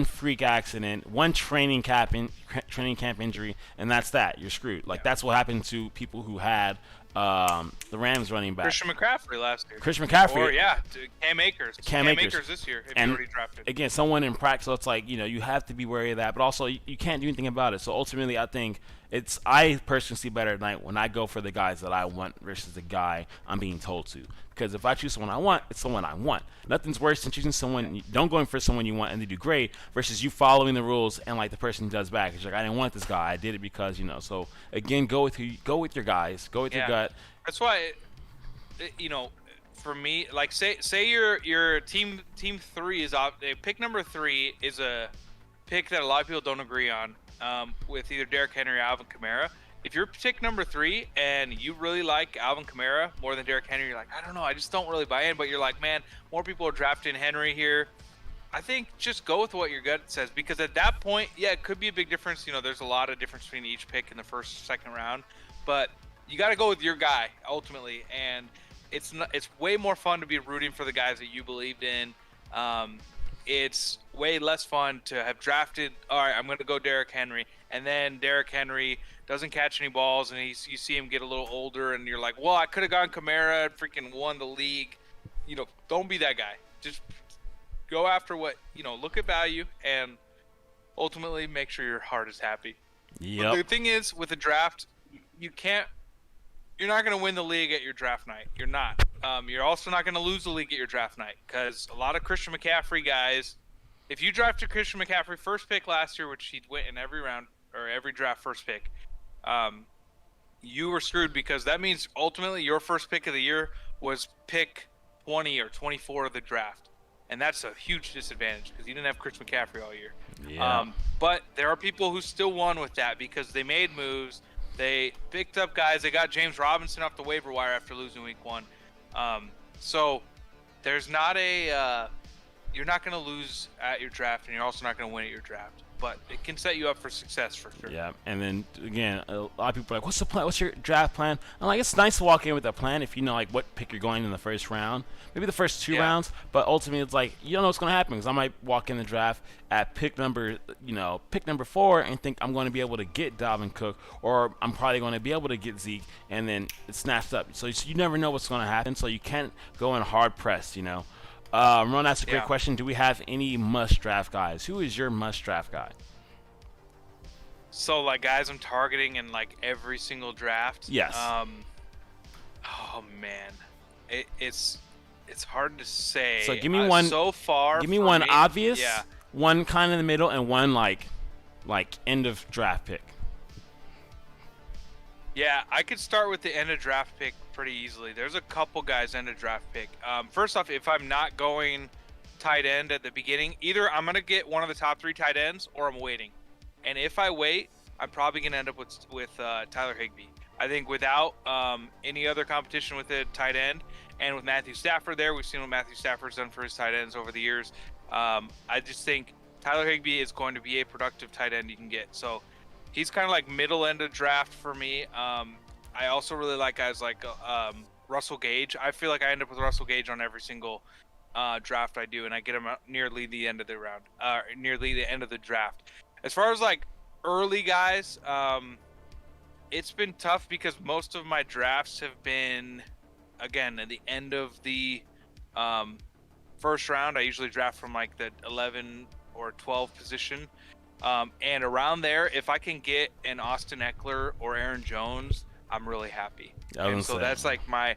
freak accident, one training camp injury, and that's that. You're screwed. Like that's what happened to people who had the Rams running back. Christian McCaffrey last year. Christian McCaffrey. Or Cam Akers. Cam Akers this year, if you already drafted. Again, someone in practice, so it's like, you have to be wary of that, but also you can't do anything about it. So ultimately, I think I personally see better at night when I go for the guys that I want versus the guy I'm being told to. Because if I choose someone I want, it's someone I want. Nothing's worse than choosing someone, don't going for someone you want and they do great, versus you following the rules and like the person does back. It's like, I didn't want this guy, I did it because, So again, go with your guys, go with your gut. That's why, for me, like say your team 3 is off. Pick number 3 is a pick that a lot of people don't agree on, with either Derrick Henry or Alvin Kamara. If you're pick number 3 and you really like Alvin Kamara more than Derrick Henry, you're like, I don't know, I just don't really buy in. But you're like, man, more people are drafting Henry here. I think just go with what your gut says, because at that point, it could be a big difference. There's a lot of difference between each pick in the first, second round, but you got to go with your guy ultimately. And it's way more fun to be rooting for the guys that you believed in. It's way less fun to have drafted, all right, I'm going to go Derrick Henry, and then Derrick Henry doesn't catch any balls, and you see him get a little older, and you're like, well, I could have gone Kamara, freaking won the league. Don't be that guy. Just go after what, look at value, and ultimately make sure your heart is happy. Yep. But the thing is, with the draft, you're not going to win the league at your draft night. You're not. You're also not going to lose the league at your draft night, because a lot of Christian McCaffrey guys, if you drafted Christian McCaffrey first pick last year, which he went in every round or every draft first pick, you were screwed, because that means ultimately your first pick of the year was pick 20 or 24 of the draft. And that's a huge disadvantage, because you didn't have Chris McCaffrey all year. Yeah. But there are people who still won with that, because they made moves. They picked up guys. They got James Robinson off the waiver wire after losing week 1. So there's not you're not going to lose at your draft, and you're also not going to win at your draft. But it can set you up for success for sure. Yeah, and then again, a lot of people are like, "What's the plan? What's your draft plan?" I'm like, it's nice to walk in with a plan if you know like what pick you're going in the first round, maybe the first 2 rounds. But ultimately, it's like you don't know what's going to happen, because I might walk in the draft at pick number 4 and think I'm going to be able to get Dalvin Cook, or I'm probably going to be able to get Zeke, and then it's snatched up. So you never know what's going to happen. So you can't go in hard pressed, Ron asked a great question. Do we have any must draft guys? Who is your must draft guy? So like guys I'm targeting in like every single draft. Yes. Oh man, it's hard to say. So give me one. So far, give me one obvious. Yeah. One kind of in the middle, and one like end of draft pick. Yeah, I could start with the end of draft pick pretty easily. There's a couple guys end of draft pick. First off, if I'm not going tight end at the beginning, either I'm gonna get one of the top 3 tight ends, or I'm waiting. And if I wait, I'm probably gonna end up with Tyler Higbee. I think without any other competition with the tight end, and with Matthew Stafford there, we've seen what Matthew Stafford's done for his tight ends over the years. I just think Tyler Higbee is going to be a productive tight end you can get. So he's kind of like middle end of draft for me. I also really like guys like Russell Gage. I feel like I end up with Russell Gage on every single draft I do, and I get him nearly the end of the round, nearly the end of the draft. As far as like early guys, it's been tough, because most of my drafts have been, again, at the end of the first round. I usually draft from like the 11 or 12 position. And around there, if I can get an Austin Eckler or Aaron Jones, I'm really happy. And so that's like my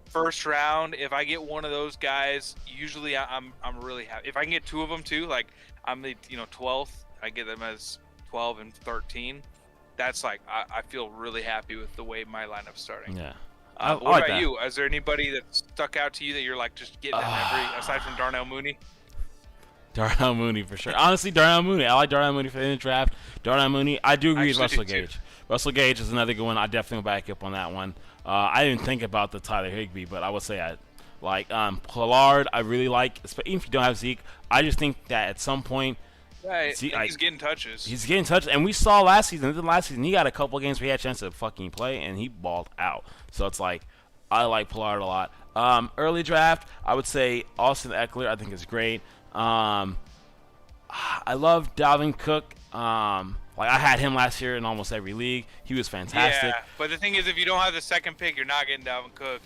first round. If I get one of those guys, usually I'm really happy. If I can get 2 of them too, like I'm the 12th, I get them as 12 and 13. That's like I feel really happy with the way my lineup's starting. Yeah. What about you? Is there anybody that stuck out to you that you're like just getting every, aside from Darnell Mooney? Darnell Mooney for sure. Honestly, Darnell Mooney. I like Darnell Mooney for the draft. Darnell Mooney. I do agree with Russell Gage. Russell Gage is another good one. I definitely will back up on that one. I didn't think about the Tyler Higbee, but I would say I like Pollard. I really like, even if you don't have Zeke. I just think that at some point, he's getting touches. He's getting touches, and we saw last season. He got a couple games where he had a chance to fucking play, and he balled out. So it's like I like Pollard a lot. Early draft, I would say Austin Eckler. I think is great. I love Dalvin Cook. Like I had him last year in almost every league. He was fantastic. Yeah, but the thing is, if you don't have the second pick, you're not getting Dalvin Cook.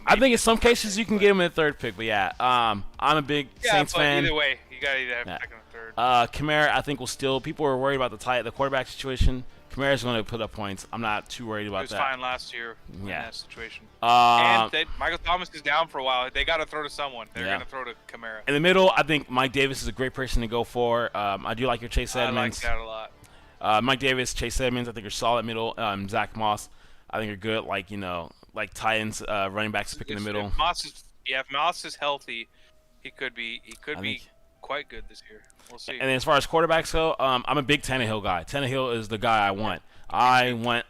I think in some cases you can get him in the 3rd pick, but yeah, I'm a big Saints fan. Either way, you gotta either have second or 3rd. Kamara, I think will still. People are worried about the quarterback situation. Kamara's going to put up points. I'm not too worried about that. He was fine last year in that situation. And Michael Thomas is down for a while. They got to throw to someone. They're going to throw to Kamara. In the middle, I think Mike Davis is a great person to go for. I do like your Chase Edmonds. I like that a lot. Mike Davis, Chase Edmonds, I think are solid middle. Zach Moss, I think are good. Like Titans running backs pick in the middle. If Moss is healthy, he could be quite good this year. We'll see. And then as far as quarterbacks go, I'm a big Tannehill guy. Tannehill is the guy I want. I want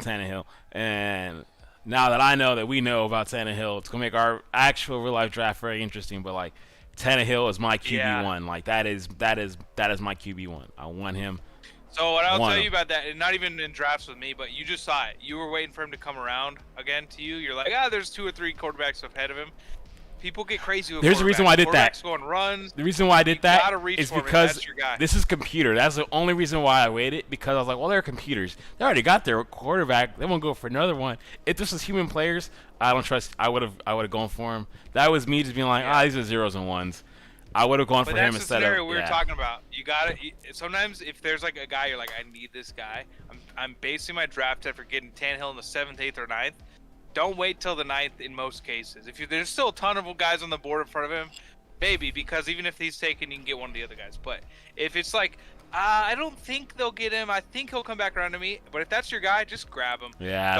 Tannehill. And now that I know that we know about Tannehill, it's gonna make our actual real life draft very interesting. But like Tannehill is my QB1. Like that is my QB1. I want him. So what I'll tell you about that, and not even in drafts with me, but you just saw it. You were waiting for him to come around again to you. You're like, there's 2 or 3 quarterbacks ahead of him. People get crazy with There's a reason why I did that. Going runs. The reason why I did that is because that's your guy. This is computer. That's the only reason why I waited, because I was like, well, they're computers. They already got their quarterback. They won't go for another one. If this was human players, I don't trust. I would have gone for him. That was me just being like, these are zeros and ones. I would have gone for him instead of. That's the scenario we were talking about. You gotta. Sometimes if there's like a guy, you're like, I need this guy. I'm basing my draft after getting Tannehill in the 7th, 8th, or 9th. Don't wait till the 9th in most cases. There's still a ton of guys on the board in front of him, maybe, because even if he's taken, you can get one of the other guys. But if it's like, I don't think they'll get him. I think he'll come back around to me. But if that's your guy, just grab him. Yeah,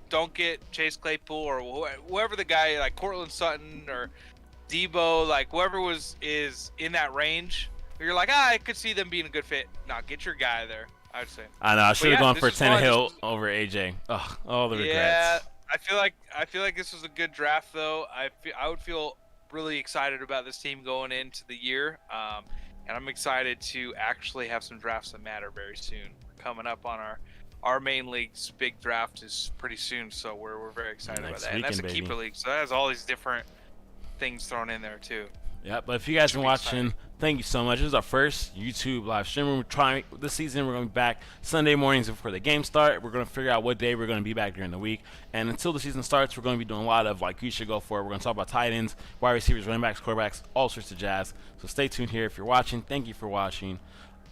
don't get Chase Claypool or whoever the guy, like Cortland Sutton or Debo, like whoever is in that range. You're like, I could see them being a good fit. No, get your guy there. I would say. I know. I should have gone for Tannehill over AJ. Ugh, all the regrets. Yeah, I feel like this was a good draft, though. I would feel really excited about this team going into the year, and I'm excited to actually have some drafts that matter very soon. We're coming up on our main league's big draft is pretty soon, so we're very excited about that. And that's a keeper league, so that has all these different things thrown in there too. Yeah, but if you guys have been watching, thank you so much. This is our first YouTube live stream. We're trying this season. We're going to be back Sunday mornings before the game start. We're going to figure out what day we're going to be back during the week. And until the season starts, we're going to be doing a lot of like you should go for it. We're going to talk about tight ends, wide receivers, running backs, quarterbacks, all sorts of jazz. So stay tuned here if you're watching. Thank you for watching.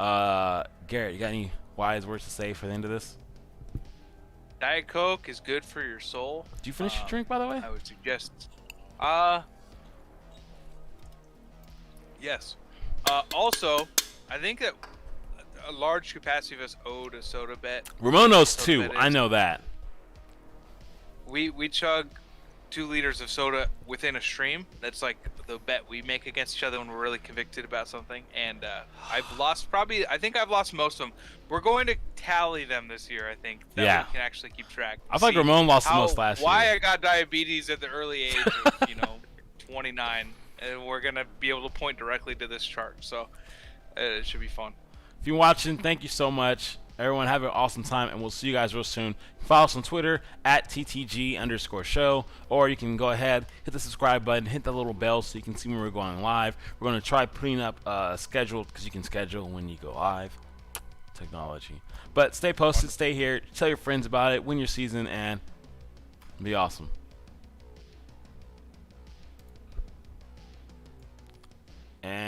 Garrett, you got any wise words to say for the end of this? Diet Coke is good for your soul. Did you finish your drink, by the way? I would suggest. Yes. Also, I think that a large capacity of us owed a soda bet. Ramon knows too. I know that. We chug 2 liters of soda within a stream. That's like the bet we make against each other when we're really convicted about something. And I've lost I think I've lost most of them. We're going to tally them this year, I think. That we can actually keep track. I feel like Ramon lost the most last year. Why I got diabetes at the early age of 29. And we're going to be able to point directly to this chart. So it should be fun. If you're watching, thank you so much. Everyone have an awesome time, and we'll see you guys real soon. Follow us on Twitter at @TTG_show, or you can go ahead, hit the subscribe button, hit the little bell so you can see when we're going live. We're going to try putting up a schedule because you can schedule when you go live. Technology. But stay posted, stay here, tell your friends about it, win your season, and be awesome. And